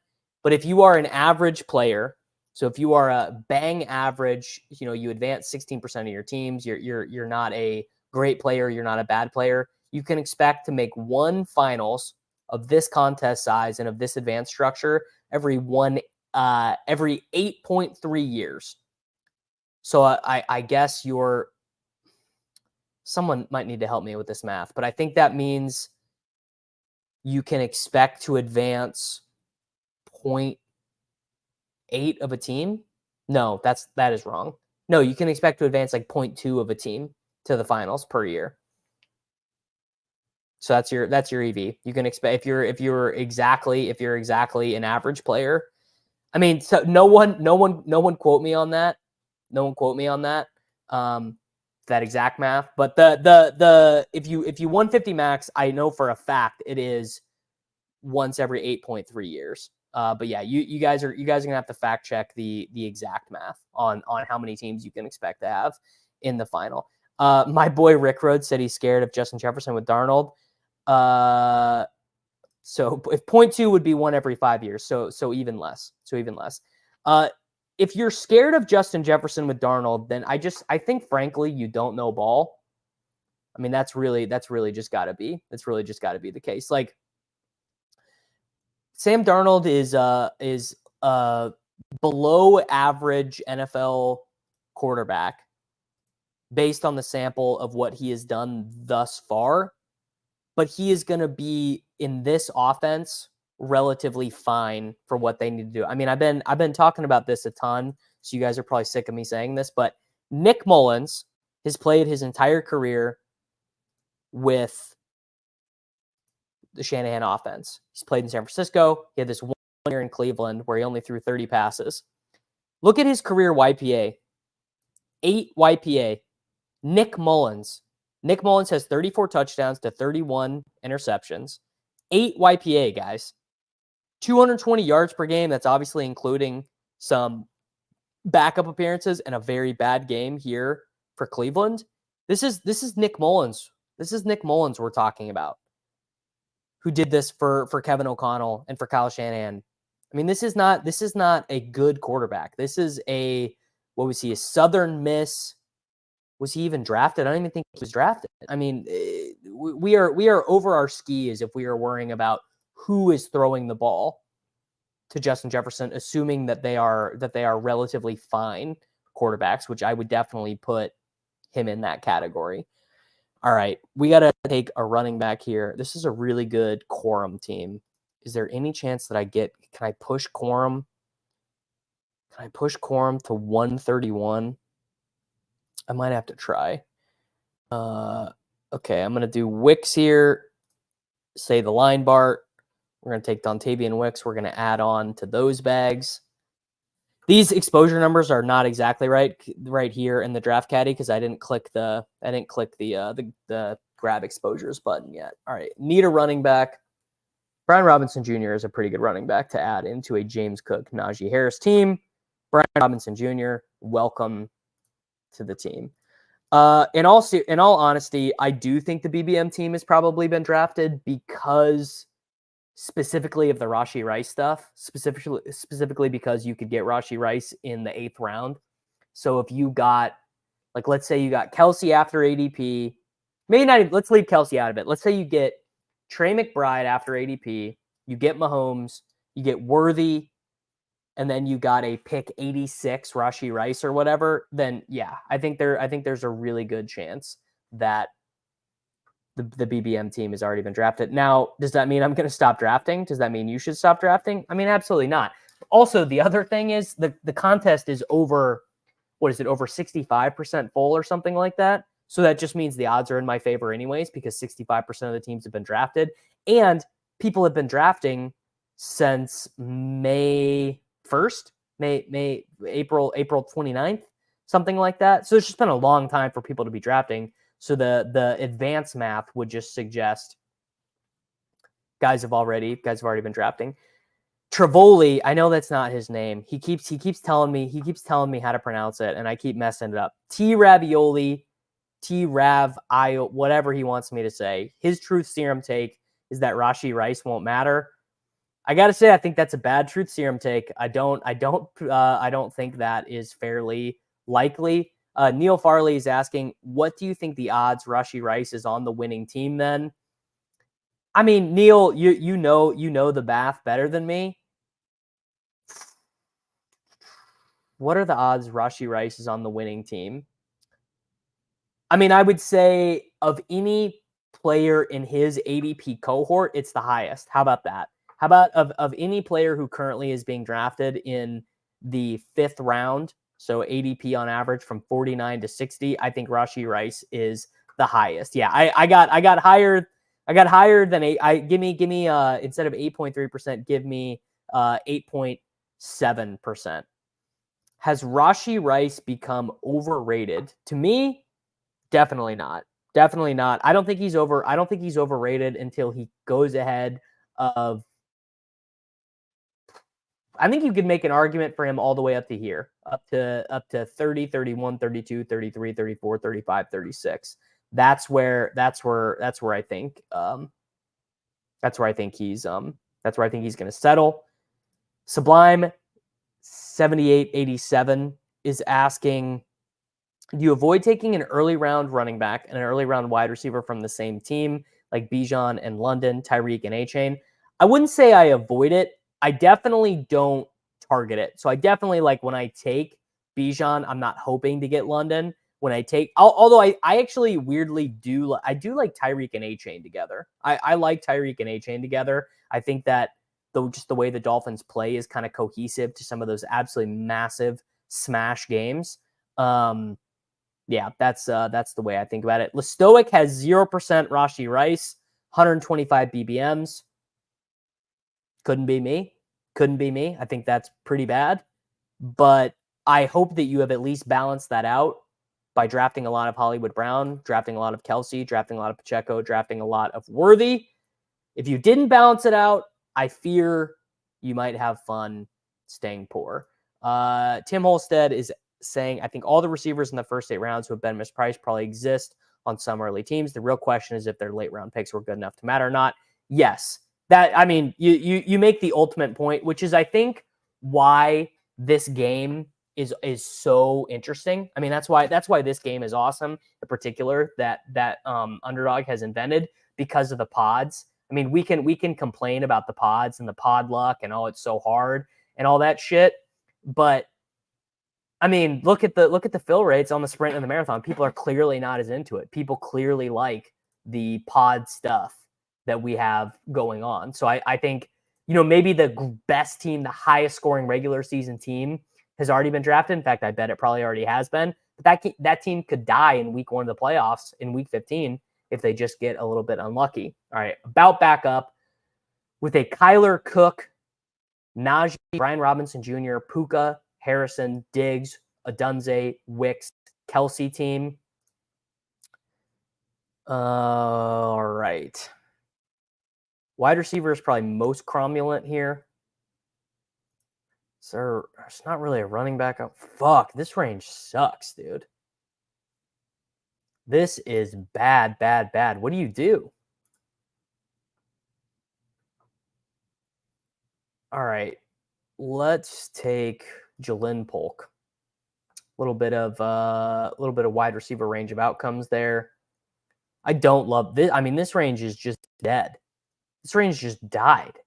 but if you are an average player, so if you are a bang average, you advance 16% of your teams, you're not a great player, you're not a bad player, you can expect to make one finals of this contest size and of this advanced structure every 8.3 years. So I guess someone might need to help me with this math, but I think that means you can expect to advance 0.8 of a team. No, that is wrong. No, you can expect to advance like 0.2 of a team to the finals per year. So that's your EV. You can expect if you're exactly an average player. I mean, so no one quote me on that. No one quote me on that. That exact math. But if you 150 max, I know for a fact it is once every 8.3 years. But yeah, you guys are gonna have to fact check the exact math on how many teams you can expect to have in the final. My boy Rick Rhodes said he's scared of Justin Jefferson with Darnold. So if 0.2 would be one every 5 years, so even less. If you're scared of Justin Jefferson with Darnold, then I think frankly you don't know ball. I mean, that's really just got to be the case. Like Sam Darnold is below average NFL quarterback based on the sample of what he has done thus far, but he is going to be in this offense relatively fine for what they need to do. I mean, I've been talking about this a ton, so you guys are probably sick of me saying this, but Nick Mullins has played his entire career with the Shanahan offense. He's played in San Francisco. He had this 1 year in Cleveland where he only threw 30 passes. Look at his career YPA. 8 YPA. Nick Mullins has 34 touchdowns to 31 interceptions. 8 YPA, guys. 220 yards per game. That's obviously including some backup appearances and a very bad game here for Cleveland. This is Nick Mullins. This is Nick Mullins we're talking about, who did this for Kevin O'Connell and for Kyle Shanahan. I mean, this is not a good quarterback. This is what was he, a Southern Miss? Was he even drafted? I don't even think he was drafted. I mean, we are over our skis if we are worrying about who is throwing the ball to Justin Jefferson, assuming that they are relatively fine quarterbacks, which I would definitely put him in that category. All right, we got to take a running back here. This is a really good Quorum team. Is there any chance that can I push Quorum? Can I push Quorum to 131? I might have to try. Okay, I'm going to do Wicks here. Say the line Bart. We're going to take Dontavian Wicks. We're going to add on to those bags. These exposure numbers are not exactly right here in the draft caddy because I didn't click the grab exposures button yet. All right, need a running back. Brian Robinson Jr. is a pretty good running back to add into a James Cook, Najee Harris team. Brian Robinson Jr., welcome to the team. In all honesty, I do think the BBM team has probably been drafted because specifically of the Rashee Rice stuff, specifically because you could get Rashee Rice in the 8th round. So if you got, like, let's say you got Kelsey after ADP, maybe not even, let's leave Kelsey out of it. Let's say you get Trey McBride after ADP, you get Mahomes, you get Worthy, and then you got a pick 86 Rashee Rice or whatever, then yeah, I think there's a really good chance that the BBM team has already been drafted. Now, does that mean I'm going to stop drafting? Does that mean you should stop drafting? I mean, absolutely not. Also, the other thing is the contest is over, what is it, over 65% full or something like that? So that just means the odds are in my favor anyways, because 65% of the teams have been drafted. And people have been drafting since May 1st, April 29th, something like that. So it's just been a long time for people to be drafting. So the advanced math would just suggest guys have already been drafting. Trevoli, I know that's not his name. He keeps telling me how to pronounce it, and I keep messing it up. T-Ravioli, T-Rav-I, whatever he wants me to say. His truth serum take is that Rashee Rice won't matter. I got to say, I think that's a bad truth serum take. I don't think that is fairly likely. Neil Farley is asking, what do you think the odds Rashee Rice is on the winning team then? I mean, Neil, you know the math better than me. What are the odds Rashee Rice is on the winning team? I mean, I would say of any player in his ADP cohort, it's the highest. How about that? How about of any player who currently is being drafted in the 5th round, so ADP on average from 49 to 60, I think Rashee Rice is the highest. Yeah, I got higher. I got higher than give me instead of 8.3%, give me 8.7%. Has Rashee Rice become overrated? To me, definitely not. Definitely not. I don't think he's overrated until he goes ahead of. I think you could make an argument for him all the way up to here, up to 30, 31, 32, 33, 34, 35, 36. That's where I think he's going to settle. Sublime 7887 is asking, do you avoid taking an early round running back and an early round wide receiver from the same team, like Bijan and London, Tyreek and A-Chain? I wouldn't say I avoid it. I definitely don't target it. So I definitely, like, when I take Bijan, I'm not hoping to get London. When I take, although I actually weirdly do like Tyreek and A-Chain together. I like Tyreek and A-Chain together. I think that just the way the Dolphins play is kind of cohesive to some of those absolutely massive smash games. Yeah, that's the way I think about it. Lestoic has 0% Rashee Rice, 125 BBMs. Couldn't be me. I think that's pretty bad. But I hope that you have at least balanced that out by drafting a lot of Hollywood Brown, drafting a lot of Kelsey, drafting a lot of Pacheco, drafting a lot of Worthy. If you didn't balance it out, I fear you might have fun staying poor. Tim Holstead is saying, I think all the receivers in the first 8 rounds who have been mispriced probably exist on some early teams. The real question is if their late round picks were good enough to matter or not. Yes. That, I mean, you make the ultimate point, which is, I think, why this game is so interesting. I mean, that's why this game is awesome, in particular, that Underdog has invented, because of the pods. I mean, we can complain about the pods and the pod luck and, oh, it's so hard and all that shit, but I mean, look at the fill rates on the sprint and the marathon. People are clearly not as into it. People clearly like the pod stuff that we have going on. So I think, maybe the best team, the highest scoring regular season team, has already been drafted. In fact, I bet it probably already has been. But that team could die in week 1 of the playoffs, in week 15, if they just get a little bit unlucky. All right, about back up with a Kyler Cook, Najee, Brian Robinson Jr., Puka, Harrison, Diggs, Adunze, Wicks, Kelsey team. All right. Wide receiver is probably most cromulent here. So it's not really a running back. Fuck, this range sucks, dude. This is bad, bad, bad. What do you do? All right. Let's take Jalen Polk. A little bit of wide receiver range of outcomes there. I don't love this. I mean, this range is just dead. This range just died.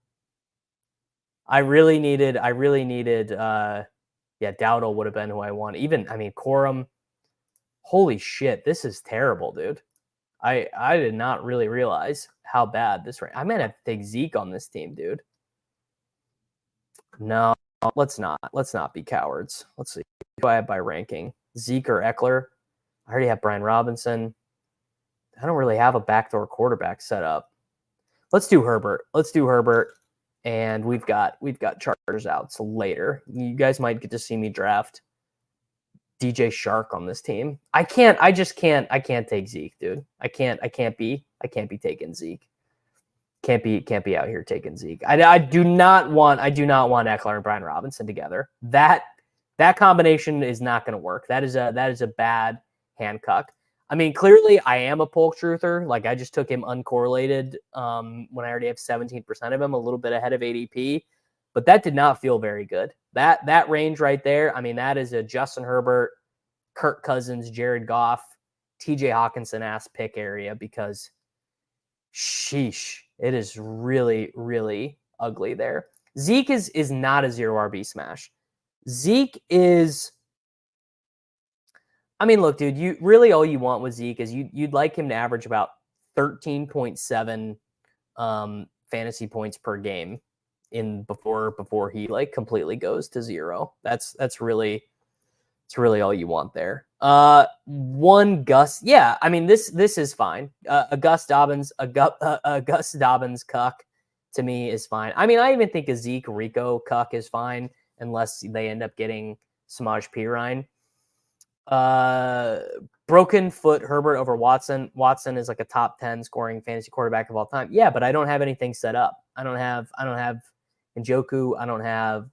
I really needed Dowdle would have been who I wanted. Even, I mean, Corum. Holy shit, this is terrible, dude. I did not really realize how bad this range. I might have to take Zeke on this team, dude. No, let's not be cowards. Let's see. Who do I have by ranking? Zeke or Eckler? I already have Brian Robinson. I don't really have a backdoor quarterback set up. Let's do Herbert. And we've got Chargers out. So later, you guys might get to see me draft DJ Shark on this team. I can't take Zeke, dude. I can't be taking Zeke. Can't be out here taking Zeke. I do not want Eckler and Brian Robinson together. That combination is not going to work. That is a bad handcuff. I mean, clearly I am a Polk truther. Like, I just took him uncorrelated when I already have 17% of him, a little bit ahead of ADP. But that did not feel very good. That range right there, I mean, that is a Justin Herbert, Kirk Cousins, Jared Goff, TJ Hawkinson-ass pick area, because sheesh, it is really, really ugly there. Zeke is not a 0 RB smash. Zeke is... I mean, look, dude, you really, all you want with Zeke is you'd like him to average about 13.7 fantasy points per game before he like completely goes to 0. That's really all you want there. One Gus, yeah, I mean this is fine. A Gus Dobbins cuck to me is fine. I mean, I even think a Zeke Rico cuck is fine unless they end up getting Samaj Pirine. Broken foot Herbert over Watson. Watson is like a top 10 scoring fantasy quarterback of all time. Yeah, but I don't have anything set up. I don't have Njoku. I don't have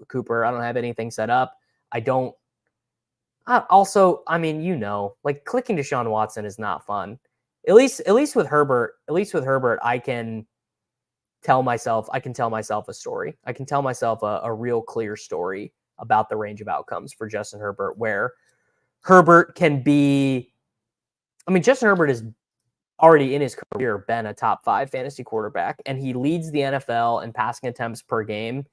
Cooper. I don't have anything set up. I don't. Also, I mean, like clicking Deshaun Watson is not fun. At least with Herbert. I can tell myself a story. I can tell myself a real clear story about the range of outcomes for Justin Herbert, where Herbert can be, I mean, Justin Herbert has already in his career been a top 5 fantasy quarterback, and he leads the NFL in passing attempts per game.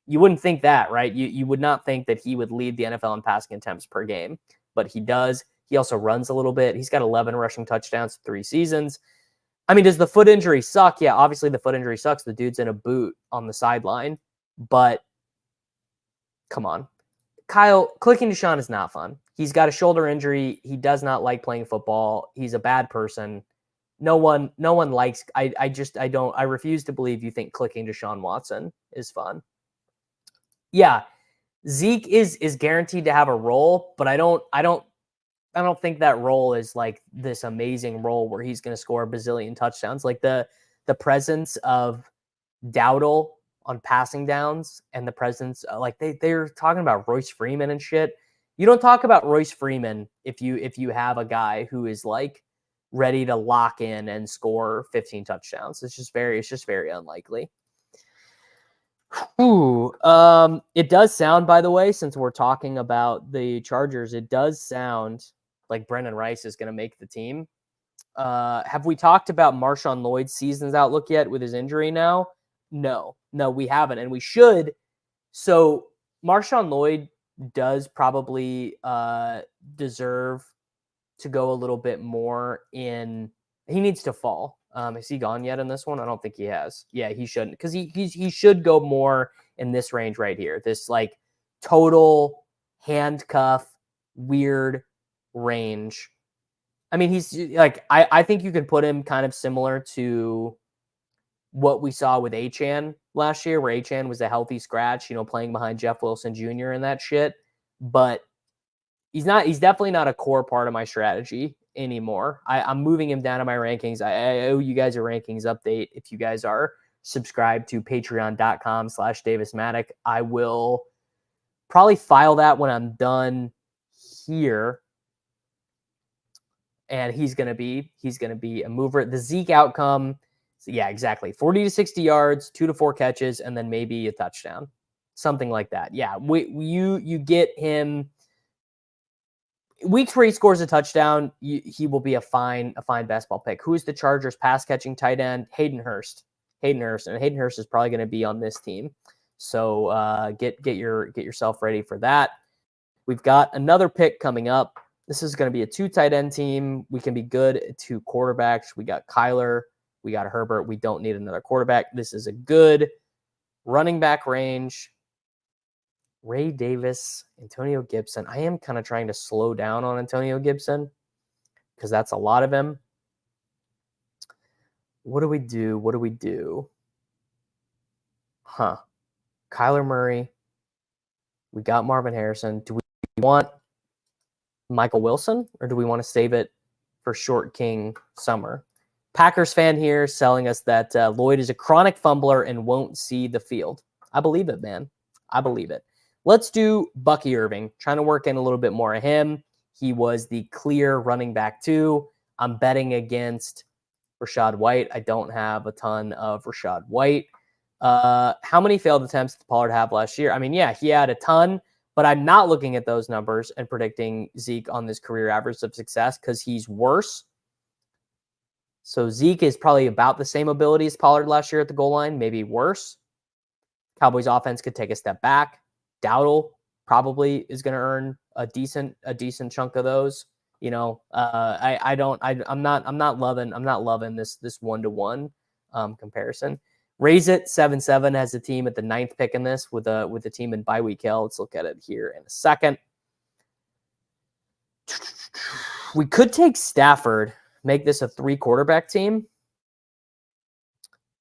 You wouldn't think that, right? You would not think that he would lead the NFL in passing attempts per game, but he does. He also runs a little bit. He's got 11 rushing touchdowns in 3 seasons. I mean, does the foot injury suck? Yeah, obviously the foot injury sucks. The dude's in a boot on the sideline, but come on. Kyle, clicking Deshaun is not fun. He's got a shoulder injury. He does not like playing football. He's a bad person. No one likes, I refuse to believe you think clicking Deshaun Watson is fun. Yeah, Zeke is guaranteed to have a role, but I don't think that role is like this amazing role where he's going to score a bazillion touchdowns. Like the presence of Dowdle on passing downs and the presence, like they're talking about Royce Freeman and shit. You don't talk about Royce Freeman if you have a guy who is like ready to lock in and score 15 touchdowns. It's just very unlikely. Ooh, it does sound, by the way, since we're talking about the Chargers, it does sound like Brendan Rice is going to make the team. Have we talked about Marshawn Lloyd's season's outlook yet with his injury now? No, we haven't, and we should. So Marshawn Lloyd does probably deserve to go a little bit more in. He needs to fall. Has he gone yet in this one? I don't think he has. Yeah, he shouldn't, because he should go more in this range right here. This like total handcuff weird range. I mean, he's like, I think you could put him kind of similar to what we saw with Achane last year, where Achane was a healthy scratch, playing behind Jeff Wilson Jr. and that shit. But he's definitely not a core part of my strategy anymore. I'm moving him down to my rankings. I owe you guys a rankings update. If you guys are subscribed to patreon.com/Davis Mattek, I will probably file that when I'm done here. And he's gonna be a mover. The Zeke outcome, yeah, exactly. 40 to 60 yards, 2 to 4 catches, and then maybe a touchdown. Something like that. Yeah. You get him weeks where he scores a touchdown, he will be a fine basketball pick. Who is the Chargers pass catching tight end? Hayden Hurst. And Hayden Hurst is probably going to be on this team. So get yourself ready for that. We've got another pick coming up. This is going to be a 2 tight end team. We can be good at 2 quarterbacks. We got Kyler. We got Herbert. We don't need another quarterback. This is a good running back range. Ray Davis, Antonio Gibson. I am kind of trying to slow down on Antonio Gibson because that's a lot of him. What do we do? Kyler Murray. We got Marvin Harrison. Do we want Michael Wilson, or do we want to save it for Short King Summer? Packers fan here selling us that Lloyd is a chronic fumbler and won't see the field. I believe it, man. I believe it. Let's do Bucky Irving. Trying to work in a little bit more of him. He was the clear running back 2. I'm betting against Rachaad White. I don't have a ton of Rachaad White. How many failed attempts did Pollard have last year? I mean, yeah, he had a ton, but I'm not looking at those numbers and predicting Zeke on this career average of success because he's worse. So Zeke is probably about the same ability as Pollard last year at the goal line, maybe worse. Cowboys offense could take a step back. Dowdle probably is going to earn a decent chunk of those. I'm not loving this 1-to-1 comparison. Raise it 7-7 has a team at the 9th pick in this with a team in bye week hell. Let's look at it here in a second. We could take Stafford, make this a 3 quarterback team.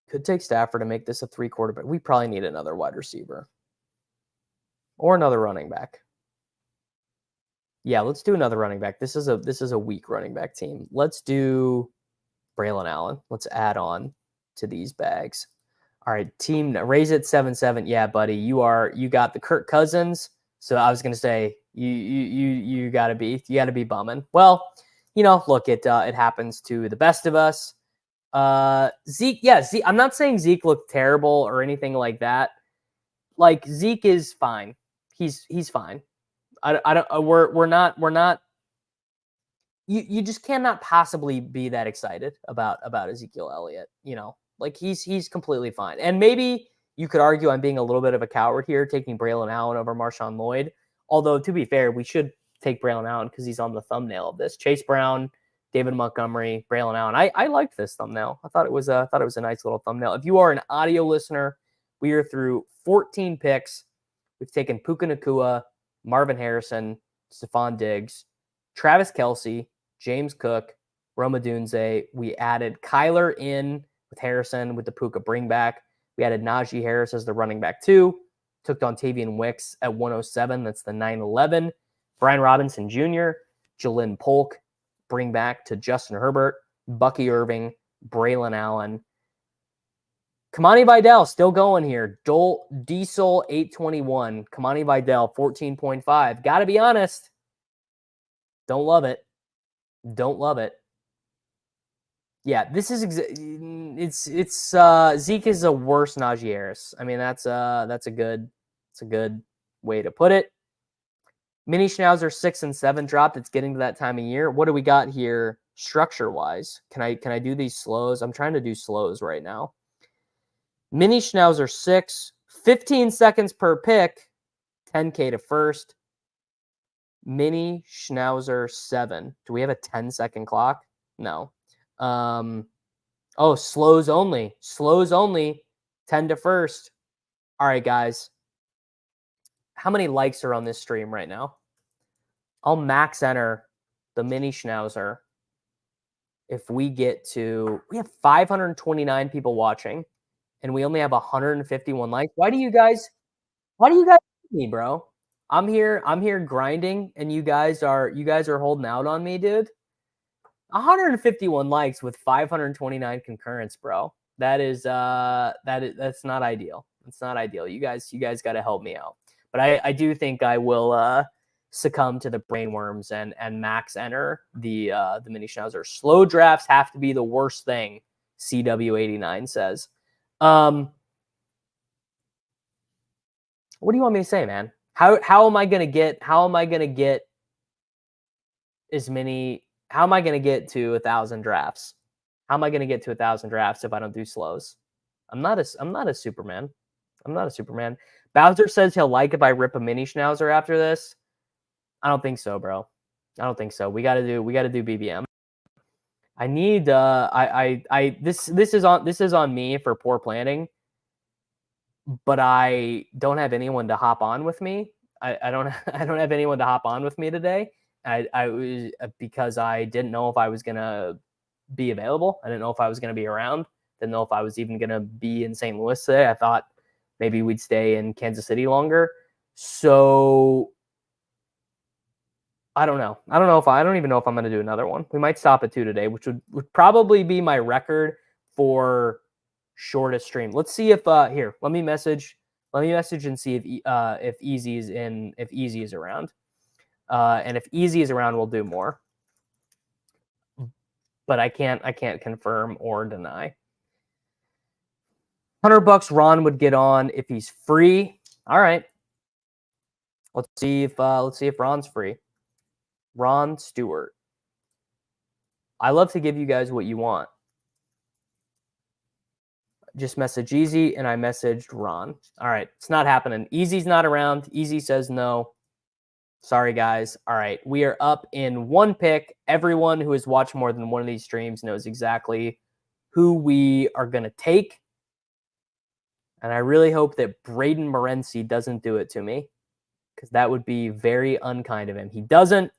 Could take Stafford and make this a 3 quarterback. We probably need another wide receiver. Or another running back. Yeah, let's do another running back. This is a weak running back team. Let's do Braylon Allen. Let's add on to these bags. All right, team, raise it 7-7. Yeah, buddy, you got the Kirk Cousins. So I was gonna say you gotta be bumming. Well, look, it happens to the best of us. Zeke, yeah, Zeke. I'm not saying Zeke looked terrible or anything like that. Like, Zeke is fine. He's fine. We're not. You just cannot possibly be that excited about Ezekiel Elliott. Like, he's completely fine. And maybe you could argue I'm being a little bit of a coward here, taking Braylon Allen over Marshawn Lloyd. Although, to be fair, we should take Braylon Allen because he's on the thumbnail of this. Chase Brown, David Montgomery, Braylon Allen. I liked this thumbnail. I thought it was a nice little thumbnail. If you are an audio listener, we are through 14 picks. We've taken Puka Nacua, Marvin Harrison, Stephon Diggs, Travis Kelce, James Cook, Rome Odunze. We added Kyler in with Harrison with the Puka bringback. We added Najee Harris as the running back 2. Took Dontavian Wicks at 107. That's the 9-11. Brian Robinson Jr., Jalen Polk, bring back to Justin Herbert, Bucky Irving, Braylon Allen. Kamani Vidal still going here. Diesel 821. Kamani Vidal 14.5. Got to be honest. Don't love it. Yeah, this is it's Zeke is a worse Najee Harris. I mean, that's a good way to put it. Mini Schnauzer 6 and 7 dropped. It's getting to that time of year. What do we got here structure wise? Can I do these slows? I'm trying to do slows right now. Mini Schnauzer 6, 15 seconds per pick, 10K to first. Mini Schnauzer 7. Do we have a 10-second clock? No. Oh, slows only. Slows only. 10 to first. All right, guys. How many likes are on this stream right now? I'll max enter the Mini Schnauzer. If we have 529 people watching and we only have 151 likes. Why do you guys hate me, bro? I'm here grinding and you guys are holding out on me, dude. 151 likes with 529 concurrents, bro. That's not ideal. It's not ideal. You guys got to help me out. But I do think I will succumb to the brainworms and max enter the Mini Schnauzer. Slow drafts have to be the worst thing, CW89 says. What do you want me to say, man? How am I gonna get as many? How am I gonna get to 1,000 drafts? How am I gonna get to 1,000 drafts if I don't do slows? I'm not a Superman. I'm not a Superman. Bowser says he'll like if I rip a Mini Schnauzer after this. I don't think so, bro. I don't think so. We gotta do BBM. I need this is on me for poor planning, but I don't have anyone to hop on with me. I don't have anyone to hop on with me today. I was because I didn't know if I was gonna be available. I didn't know if I was gonna be around. Didn't know if I was even gonna be in St. Louis today. I thought maybe we'd stay in Kansas City longer. So I don't know. I don't even know if I'm going to do another one. We might stop at 2 today, which would probably be my record for shortest stream. Let's see if here. Let me message and see if Easy is around. And if Easy is around, we'll do more. But I can't confirm or deny. $100 Ron would get on if he's free. All right. Let's see if Ron's free. Ron Stewart. I love to give you guys what you want. Just message Easy and I messaged Ron. All right. It's not happening. Easy's not around. Easy says no. Sorry, guys. All right. We are up in one pick. Everyone who has watched more than one of these streams knows exactly who we are going to take. And I really hope that Braden Morency doesn't do it to me because that would be very unkind of him. He doesn't.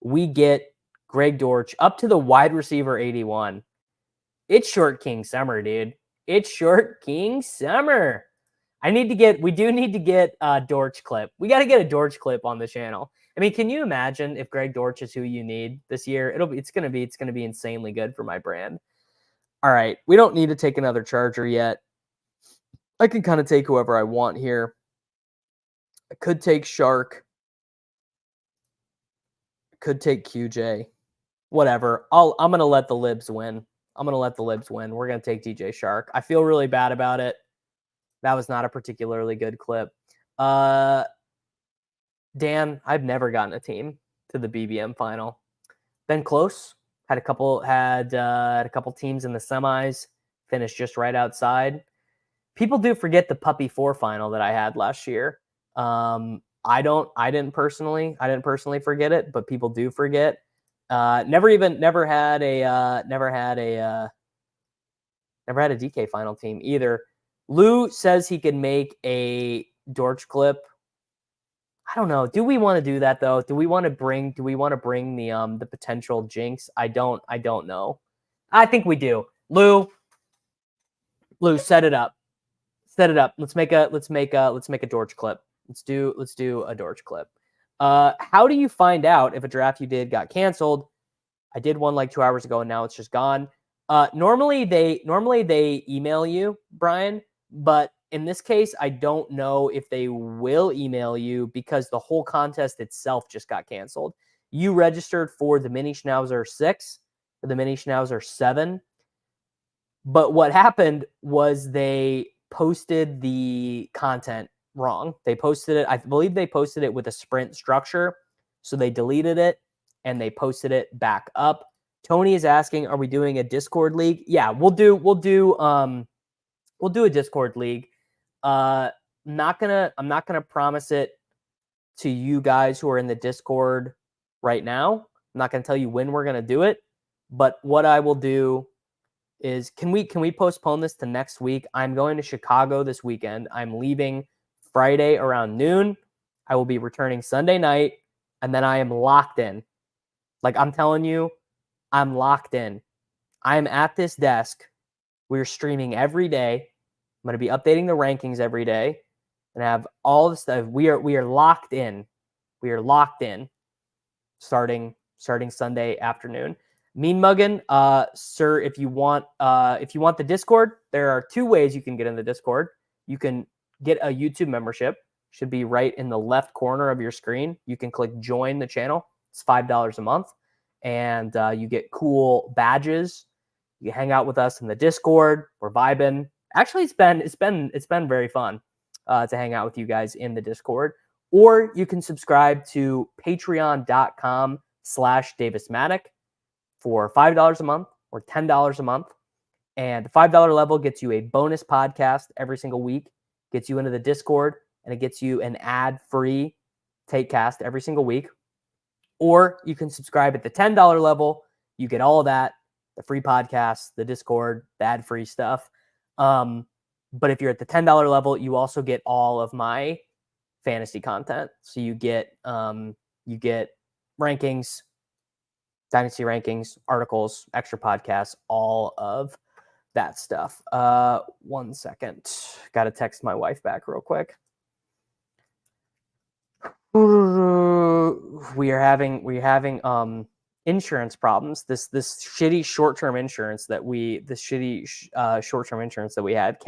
We get Greg Dortch up to the wide receiver 81. It's short King Summer, dude. It's short King Summer. We do need to get a Dortch clip. We got to get a Dortch clip on the channel. I mean, can you imagine if Greg Dortch is who you need this year? It's going to be insanely good for my brand. All right. We don't need to take another Charger yet. I can kind of take whoever I want here. I could take Shark. I could take QJ. Whatever. I'm going to let the Libs win. We're going to take DJ Shark. I feel really bad about it. That was not a particularly good clip. Dan, I've never gotten a team to the BBM final. Been close. Had a couple teams in the semis. Finished just right outside. People do forget the Puppy 4 final that I had last year. I didn't personally forget it, but people do forget. Never had a DK final team either. Lou says he could make a Dortch clip. I don't know. Do we want to do that though? Do we want to bring the potential jinx? I don't know. I think we do. Lou, set it up. Let's make a Dortch clip. Let's do a Dortch clip. How do you find out if a draft you did got canceled? I did one like 2 hours ago and now it's just gone. Normally they email you, Brian, but in this case, I don't know if they will email you because the whole contest itself just got canceled. You registered for the Mini Schnauzer 6 or the Mini Schnauzer 7. But what happened was they posted the content wrong. They posted it, I believe they posted it with a sprint structure. So they deleted it and they posted it back up. Tony is asking, are we doing a Discord league? Yeah, we'll do a Discord league. I'm not gonna promise it to you guys who are in the Discord right now. I'm not gonna tell you when we're gonna do it, but what I will do is can we postpone this to next week? I'm going to Chicago this weekend. I'm leaving Friday around noon. I will be returning Sunday night, and then I am locked in. Like I'm telling you, I'm locked in. I'm at this desk. We're streaming every day. I'm going to be updating the rankings every day and have all the stuff. We are locked in. We are locked in starting Sunday afternoon. Mean Muggin, sir, if you want the Discord, there are two ways you can get in the Discord. You can get a YouTube membership. Should be right in the left corner of your screen. You can click join the channel. It's $5 a month, and you get cool badges. You hang out with us in the Discord. We're vibing. Actually, it's been very fun to hang out with you guys in the Discord. Or you can subscribe to patreon.com/DavisMattek for $5 a month or $10 a month. And the $5 level gets you a bonus podcast every single week, gets you into the Discord, and it gets you an ad-free Takecast every single week. Or you can subscribe at the $10 level. You get all of that, the free podcast, the Discord, the ad-free stuff. But if you're at the $10 level, you also get all of my fantasy content. So you get rankings, dynasty rankings, articles, extra podcasts, all of that stuff. 1 second. Got to text my wife back real quick. We are having insurance problems. This shitty short-term insurance that we had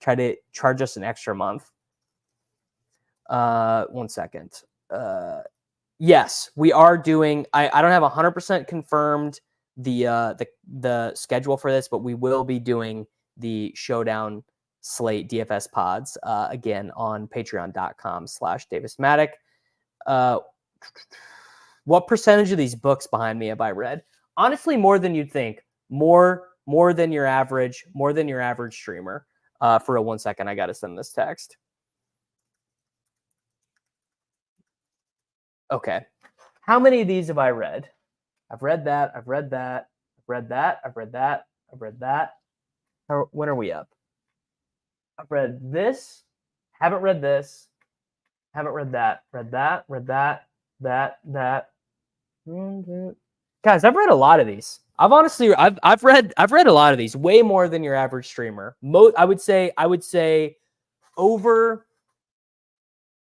tried to charge us an extra month. 1 second. Yes, we are doing. I don't have 100% confirmed the schedule for this, but we will be doing the Showdown Slate DFS pods again on patreon.com/DavisMattek. What percentage of these books behind me have I read? Honestly, more than you'd think. More than your average streamer. For a 1 second, I got to send this text. Okay. How many of these have I read? I've read that. I've read that. I've read that. I've read that. I've read that. When are we up? I've read this. Haven't read this. Haven't read that. Read that. Read that. That. Guys, I've read a lot of these. I've read a lot of these. Way more than your average streamer. I would say over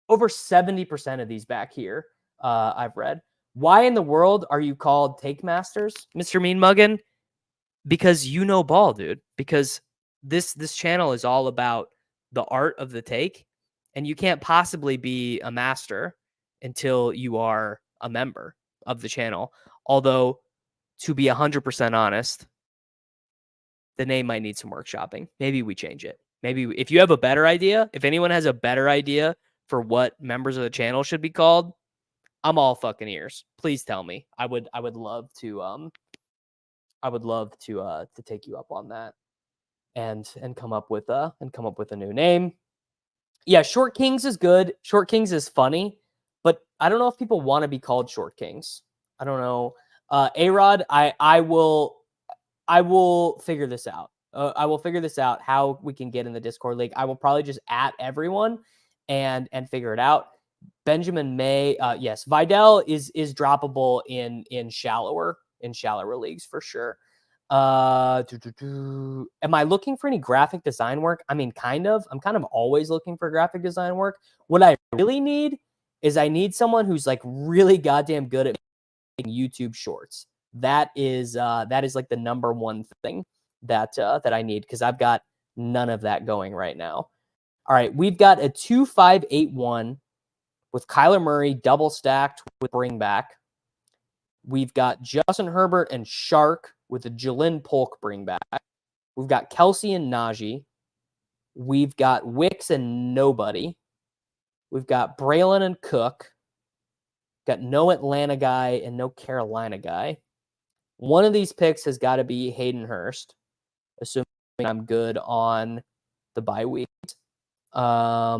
70% of these back here. I've read. Why in the world are you called Take Masters, Mr. Mean Muggin? Because you know ball, dude. Because this channel is all about the art of the take, and you can't possibly be a master until you are a member of the channel. Although, to be 100% honest, the name might need some workshopping. Maybe we change it. Maybe if you have a better idea, if anyone has a better idea for what members of the channel should be called, I'm all fucking ears. Please tell me. I would love to take you up on that and come up with a new name. Yeah, Short Kings is good. Short Kings is funny, but I don't know if people want to be called Short Kings. I don't know. A-Rod, I will figure this out. I will figure this out how we can get in the Discord league. I will probably just at everyone and figure it out. Benjamin May, yes, Vidal is droppable in shallower leagues for sure. Am I looking for any graphic design work? I mean, kind of. I'm kind of always looking for graphic design work. What I really need is I need someone who's like really goddamn good at making YouTube shorts. That is like the number one thing that I need, because I've got none of that going right now. All right, we've got a 2-5-8-1 with Kyler Murray double stacked with bring back. We've got Justin Herbert and Shark with a Jalen Polk bring back. We've got Kelsey and Najee. We've got Wicks and nobody. We've got Braylon and Cook. Got no Atlanta guy and no Carolina guy. One of these picks has got to be Hayden Hurst, assuming I'm good on the bye week. Yeah,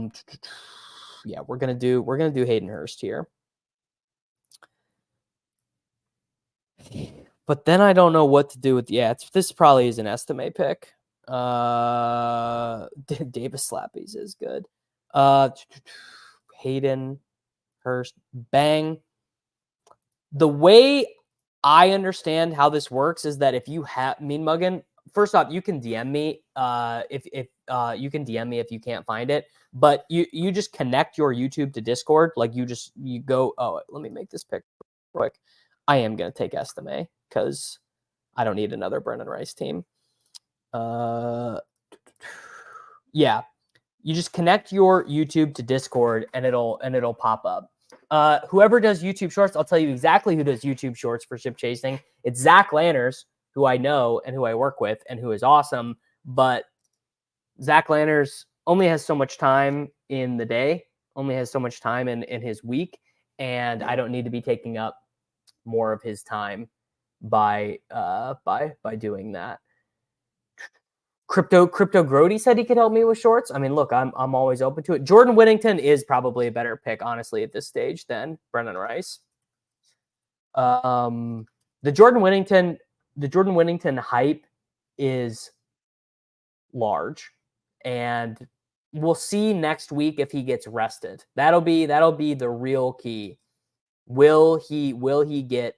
we're gonna do Hayden Hurst here. But then I don't know what to do with this probably is an estimate pick. Davis Slappies is good. Hayden Hurst, bang. The way I understand how this works is that if you have Mean Muggin, first off, you can DM me if you can DM me if you can't find it, but you just connect your YouTube to Discord. Like you go, oh, let me make this pick quick. I am gonna take Estime because I don't need another Brennan Rice team. Yeah, you just connect your YouTube to Discord and it'll pop up. Whoever does YouTube Shorts, I'll tell you exactly who does YouTube Shorts for Ship Chasing. It's Zach Lanners, who I know and who I work with and who is awesome. But Zach Lanners only has so much time in the day, only has so much time in his week, and I don't need to be taking up more of his time by doing that. Crypto Grody said he could help me with shorts. I mean, look, I'm always open to it. Jordan Whittington is probably a better pick, honestly, at this stage than Brennan Rice. The Jordan Whittington hype is large, and we'll see next week if he gets rested. That'll be the real key. Will he get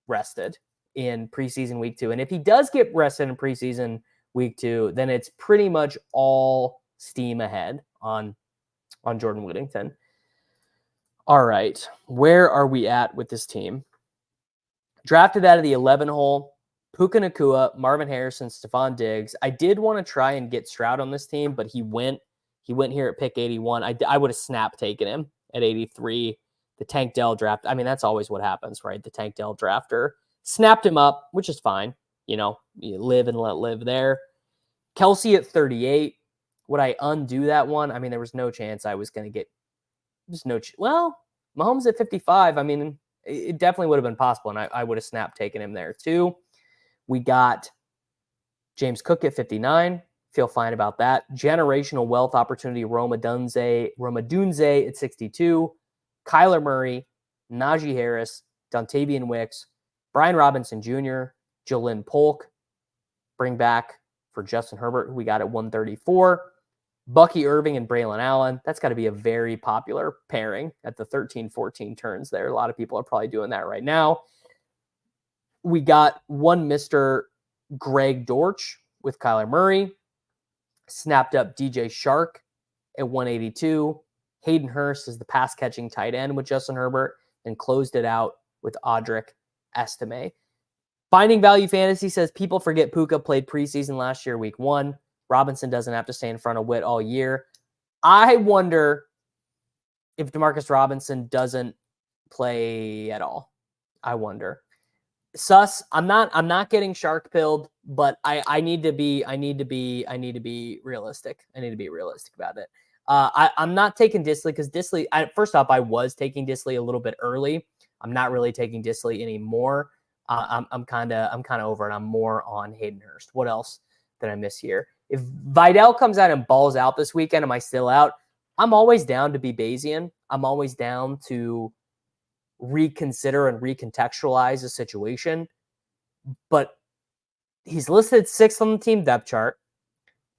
rested in preseason week 2? And if he does get rested in preseason week 2, then it's pretty much all steam ahead on Jordan Whittington. All right, where are we at with this team? Drafted out of the 11 hole, Puka Nacua, Marvin Harrison, Stephon Diggs. I did want to try and get Stroud on this team, but he went here at pick 81. I would have snap taken him at 83. The Tank Dell draft. I mean, that's always what happens, right? The Tank Dell drafter snapped him up, which is fine. You live and let live there. Kelsey at 38. Would I undo that one? I mean, there was no chance I was going to get well, Mahomes at 55. I mean, it definitely would have been possible, and I would have snap taken him there too. We got James Cook at 59. Feel fine about that. Generational wealth opportunity, Roma Dunze at 62. Kyler Murray, Najee Harris, Dontavian Wicks, Brian Robinson Jr., Jalen Polk, bring back for Justin Herbert, who we got at 134. Bucky Irving and Braylon Allen. That's got to be a very popular pairing at the 13-14 turns there. A lot of people are probably doing that right now. We got one Mr. Greg Dortch with Kyler Murray. Snapped up DJ Shark at 182. Hayden Hurst is the pass-catching tight end with Justin Herbert, and closed it out with Audric Estime. Finding Value Fantasy says people forget Puka played preseason last year, week 1. Robinson doesn't have to stay in front of Witt all year. I wonder if Demarcus Robinson doesn't play at all. I wonder. Sus, I'm not getting shark pilled, but I need to be realistic. I need to be realistic about it. I'm not taking Disley because Disley, first off, I was taking Disley a little bit early. I'm not really taking Disley anymore. I'm kind of over it. I'm more on Hayden Hurst. What else did I miss here? If Vidal comes out and balls out this weekend, am I still out? I'm always down to be Bayesian. I'm always down to reconsider and recontextualize a situation. But he's listed 6th on the team depth chart.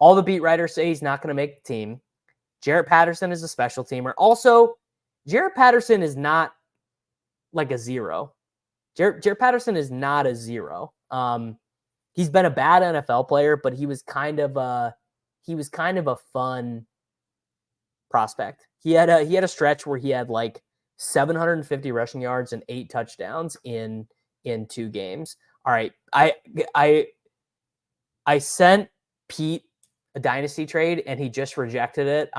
All the beat writers say he's not going to make the team. Jarrett Patterson is a special teamer. Also, Jarrett Patterson is not like a 0. Jarrett Patterson is not a 0. He's been a bad NFL player, but he was kind of a fun prospect. He had a stretch where he had like 750 rushing yards and 8 touchdowns in 2 games. All right, I sent Pete a dynasty trade and he just rejected it.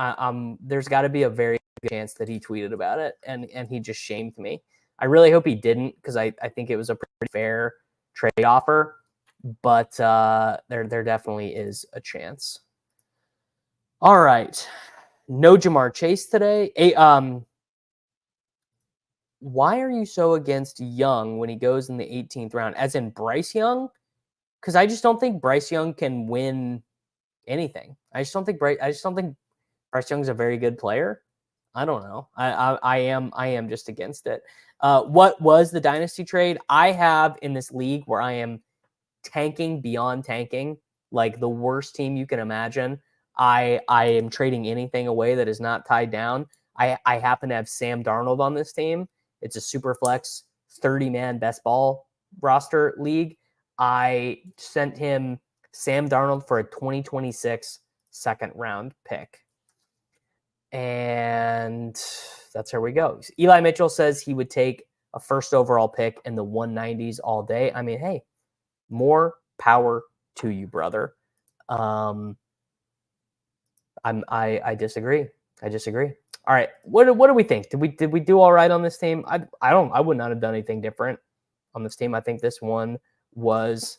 There's got to be a very good chance that he tweeted about it and he just shamed me. I really hope he didn't, because I think it was a pretty fair trade offer. but there definitely is a chance. All right. No Ja'Marr Chase today. Why are you so against Young when he goes in the 18th round? As in Bryce Young? Because I just don't think Bryce Young can win anything. I just don't think Bryce Young's a very good player. I don't know. I am just against it. What was the dynasty trade? I have in this league where I am tanking beyond tanking, like the worst team you can imagine. I am trading anything away that is not tied down. I happen to have Sam Darnold on this team. It's a super flex 30-man best ball roster league. I sent him Sam Darnold for a 2026 second round pick. And that's where we go. Eli Mitchell says he would take a first overall pick in the 190s all day. I mean, hey, more power to you, brother. I disagree. I disagree. All right. What do we think? Did we do all right on this team? I would not have done anything different on this team. I think this one was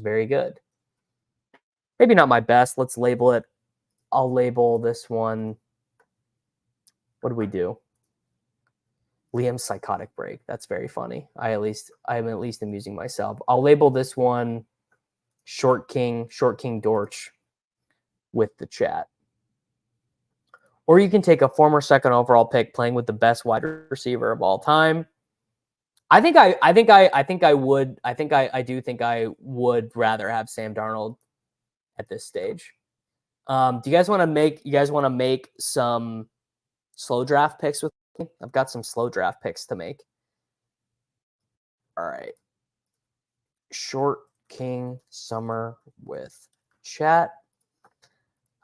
very good. Maybe not my best. Let's label it. I'll label this one. What do we do? Liam's psychotic break. That's very funny. I'm at least amusing myself. I'll label this one Short King Dortch with the chat. Or you can take a former second overall pick playing with the best wide receiver of all time. I do think I would rather have Sam Darnold at this stage. Do you guys want to make some slow draft picks with me? I've got some slow draft picks to make. All right. Short King Summer with chat.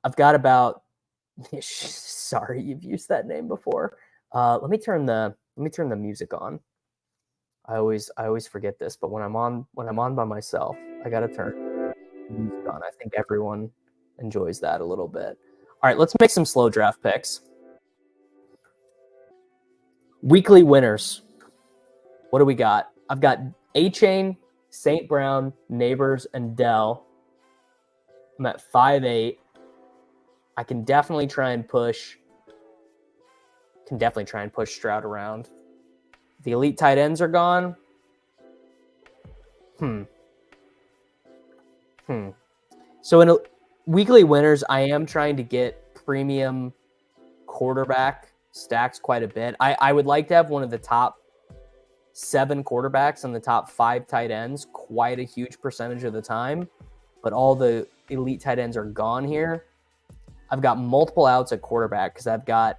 I've got about sorry, you've used that name before. Let me turn the music on. I always forget this, but when I'm on by myself, I gotta turn the music on. I think everyone enjoys that a little bit. All right, let's make some slow draft picks. Weekly winners. What do we got? I've got A-Chain, St. Brown, Neighbors, and Dell. I'm at 5'8". I can definitely try and push Stroud around. The elite tight ends are gone. So in weekly winners, I am trying to get premium quarterback stacks quite a bit. I would like to have one of the top 7 quarterbacks and the top 5 tight ends quite a huge percentage of the time, but all the elite tight ends are gone here. I've got multiple outs at quarterback because I've got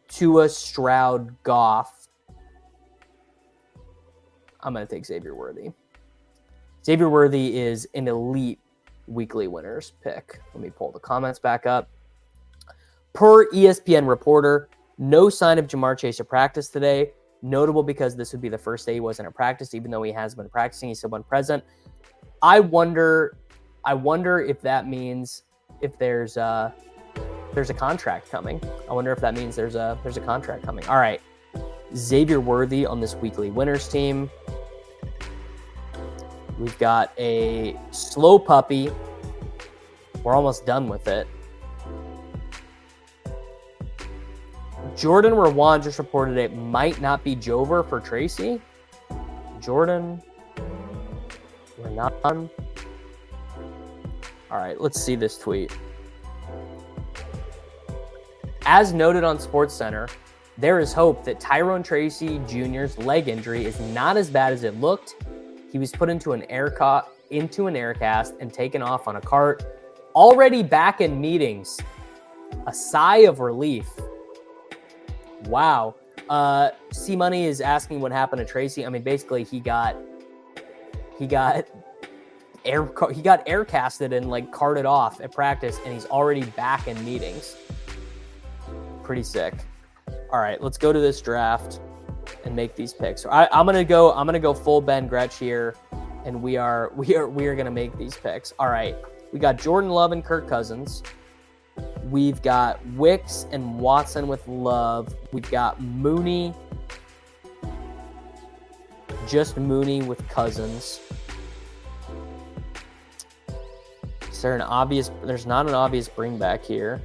Tua, Stroud, Goff. I'm going to take Xavier Worthy. Xavier Worthy is an elite weekly winners pick. Let me pull the comments back up. Per ESPN reporter, no sign of Ja'Marr Chase at practice today. Notable because this would be the first day he wasn't at practice, even though he has been practicing. He's still been present. I wonder if that means if there's a contract coming. I wonder if that means there's a contract coming. All right, Xavier Worthy on this weekly winners team. We've got a slow puppy. We're almost done with it. Jordan Rawan just reported it might not be Jover for Tracy. Jordan Rawan. All right, let's see this tweet. As noted on SportsCenter, there is hope that Tyrone Tracy Jr.'s leg injury is not as bad as it looked. He was put into an air cast and taken off on a cart. Already back in meetings. A sigh of relief. Wow. C Money is asking what happened to Tracy. I mean, basically he got air casted and like carted off at practice, and he's already back in meetings. Pretty sick. All right, let's go to this draft and make these picks. I'm gonna go full Ben Gretsch here, and we are gonna make these picks. All right, we got Jordan Love and Kirk Cousins. We've got Wicks and Watson with Love. We've got Mooney, just Mooney with Cousins. Is there an obvious? There's not an obvious bring back here.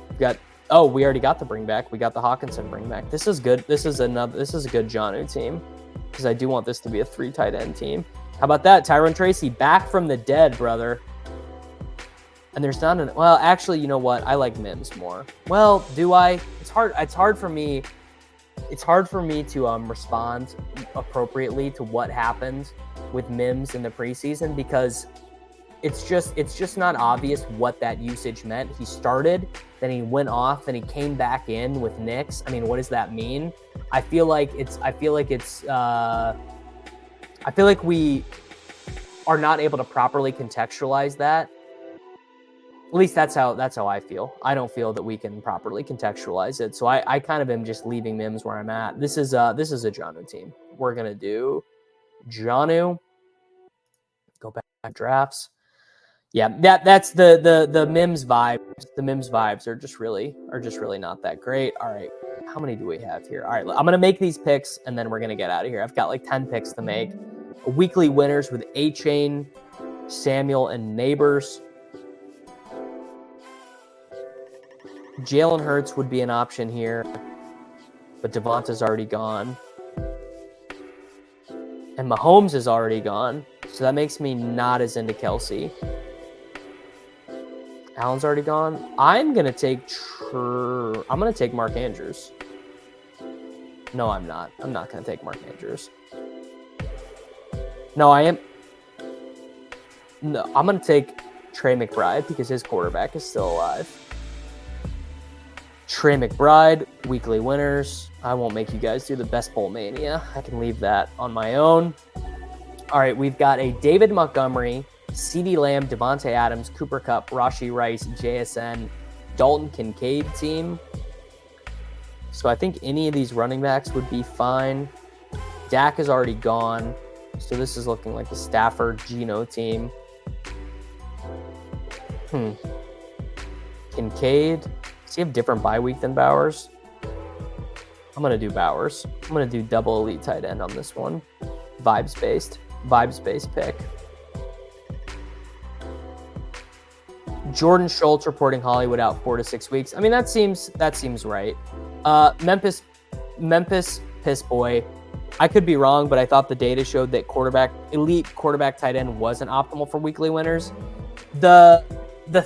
We've got. Oh, we already got the bring back. We got the Hawkinson bring back. This is good. This is a good Jonnu team, because I do want this to be a 3 tight end team. How about that? Tyrone Tracy back from the dead, brother. And there's not an. Well, actually, you know what? I like Mims more. Well, do I? It's hard. It's hard for me. It's hard for me to respond appropriately to what happened with Mims in the preseason, because it's just not obvious what that usage meant. He started, then he went off, then he came back in with Knicks. I mean, what does that mean? I feel like we are not able to properly contextualize that. At least that's how I feel. I don't feel that we can properly contextualize it. So I kind of am just leaving Mims where I'm at. This is a Jonnu team. We're gonna do Jonnu. Go back to drafts. Yeah, that's the Mims vibes. The Mims vibes are just really not that great. All right, how many do we have here? All right, I'm gonna make these picks and then we're gonna get out of here. I've got like 10 picks to make. Weekly winners with A-Chain, Samuel, and Neighbors. Jalen Hurts would be an option here, but Devonta's already gone. And Mahomes is already gone, so that makes me not as into Kelsey. Allen's already gone. I'm going to take Mark Andrews. No, I'm not. I'm not going to take Mark Andrews. No, I am. No, I'm going to take Trey McBride because his quarterback is still alive. Trey McBride, weekly winners. I won't make you guys do the best Ball Mania. I can leave that on my own. All right, we've got a David Montgomery, CeeDee Lamb, Devontae Adams, Cooper Kupp, Rashee Rice, JSN, Dalton Kincaid team. So I think any of these running backs would be fine. Dak is already gone, so this is looking like the Stafford Geno team. Kincaid. Does he have different bye week than Bowers? I'm going to do Bowers. I'm going to do double elite tight end on this one. Vibes-based pick. Jordan Schultz reporting Hollywood out 4 to 6 weeks. I mean, that seems right. Memphis piss boy. I could be wrong, but I thought the data showed that elite quarterback tight end wasn't optimal for weekly winners. The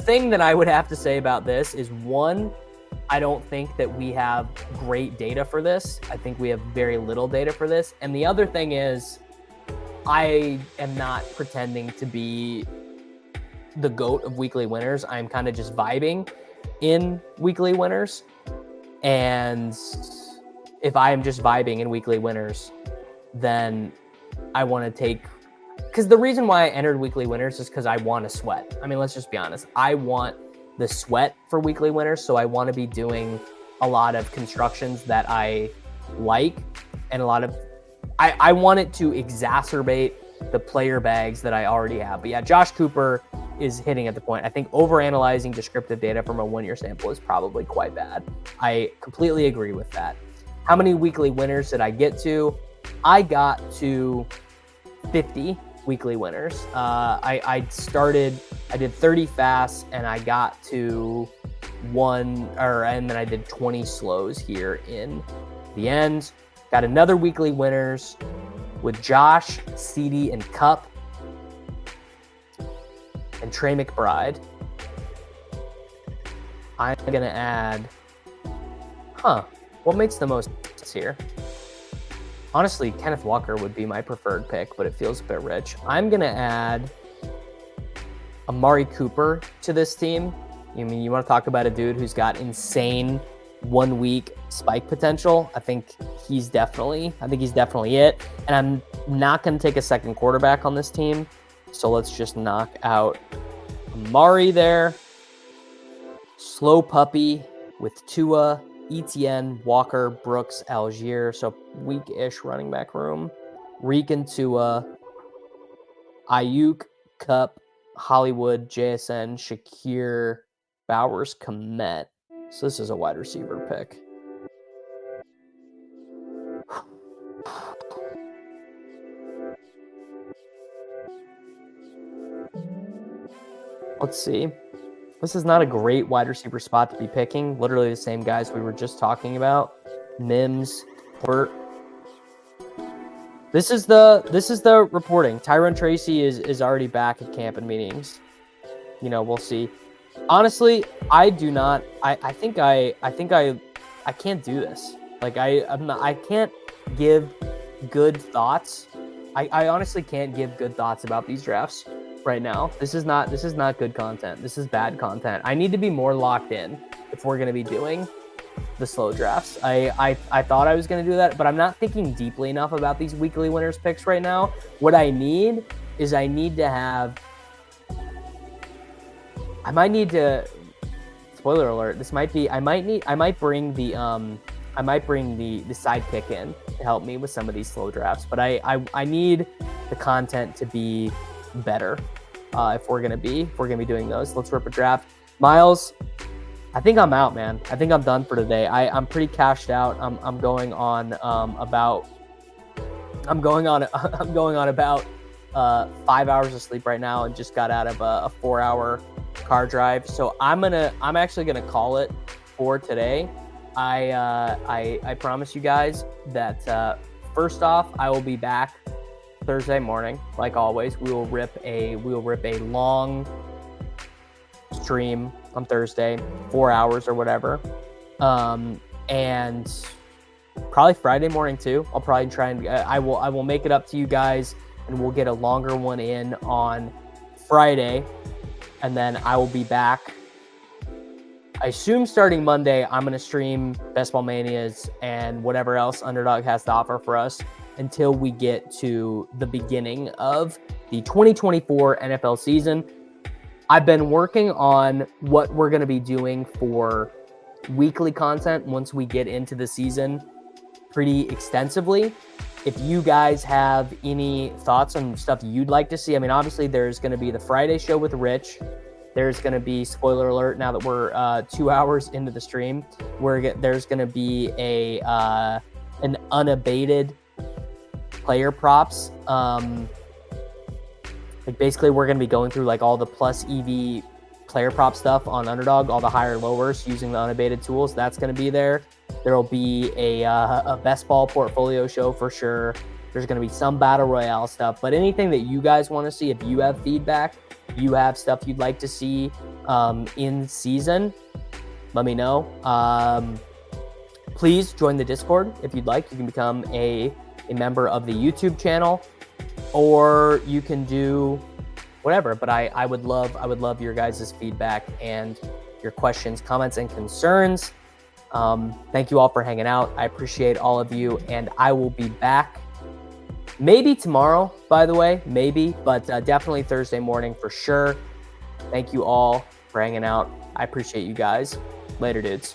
thing that I would have to say about this is, one, I don't think that we have great data for this. I think we have very little data for this. And the other thing is, I am not pretending to be the GOAT of weekly winners. I'm kind of just vibing in weekly winners. And if I am just vibing in weekly winners, then I want to take... Because the reason why I entered weekly winners is because I want to sweat. I mean, let's just be honest. I want the sweat for weekly winners, so I want to be doing a lot of constructions that I like, and I want it to exacerbate the player bags that I already have. But yeah, Josh Cooper is hitting at the point. I think overanalyzing descriptive data from a 1-year sample is probably quite bad. I completely agree with that. How many weekly winners did I get to? I got to 50 weekly winners. I did 30 fast and I got to and then I did 20 slows here in the end. Got another weekly winners with Josh, CeeDee, and Kupp, and Trey McBride. I'm going to add, what makes the most sense here? Honestly, Kenneth Walker would be my preferred pick, but it feels a bit rich. I'm going to add Amari Cooper to this team. I mean, you want to talk about a dude who's got insane 1-week spike potential. I think he's definitely it. And I'm not going to take a second quarterback on this team. So let's just knock out Amari there. Slow puppy with Tua, Etienne, Walker, Brooks, Algier. So weak-ish running back room. Reek and Tua, Aiyuk, Kupp, Hollywood, JSN, Shakir, Bowers, Komet. So this is a wide receiver pick. Let's see. This is not a great wide receiver spot to be picking. Literally the same guys we were just talking about. Mims, Burt. This is the reporting. Tyrone Tracy is already back at camp and meetings. We'll see. Honestly, I do not. I think I can't do this. Like I can't give good thoughts. I honestly can't give good thoughts about these drafts right now. This is not good content. This is bad content. I need to be more locked in if we're going to be doing the slow drafts. I thought I was going to do that, but I'm not thinking deeply enough about these weekly winners picks right now. What I need is I might need to, spoiler alert, this might be, I might bring the sidekick in to help me with some of these slow drafts, but I need the content to be better if we're gonna be doing those. Let's rip a draft. Miles, I think I'm out, man. I think I'm done for today. I'm pretty cashed out. I'm going on about 5 hours of sleep right now and just got out of a 4-hour car drive. So I'm actually gonna call it for today. I promise you guys that first off, I will be back Thursday morning, like always. We will rip a long stream on Thursday, 4 hours or whatever, and probably Friday morning too. I'll probably try and I will make it up to you guys, and we'll get a longer one in on Friday, and then I will be back. I assume starting Monday, I'm going to stream Best Ball Manias and whatever else Underdog has to offer for us until we get to the beginning of the 2024 NFL season. I've been working on what we're going to be doing for weekly content once we get into the season pretty extensively. If you guys have any thoughts on stuff you'd like to see, I mean, obviously there's going to be the Friday show with Rich. There's going to be, spoiler alert, now that we're 2 hours into the stream, there's going to be an unabated player props. Like basically we're going to be going through like all the plus EV player prop stuff on Underdog, all the higher lowers using the unabated tools. That's going to be there. There will be a best ball portfolio show for sure. There's going to be some battle royale stuff, but anything that you guys want to see, if you have feedback, you have stuff you'd like to see in season, let me know. Please join the Discord if you'd like. You can become a member of the YouTube channel, or you can do whatever. But I would love your guys' feedback and your questions, comments, and concerns. Thank you all for hanging out. I appreciate all of you, and I will be back maybe tomorrow, by the way, maybe, but definitely Thursday morning for sure. Thank you all for hanging out. I appreciate you guys. Later, dudes.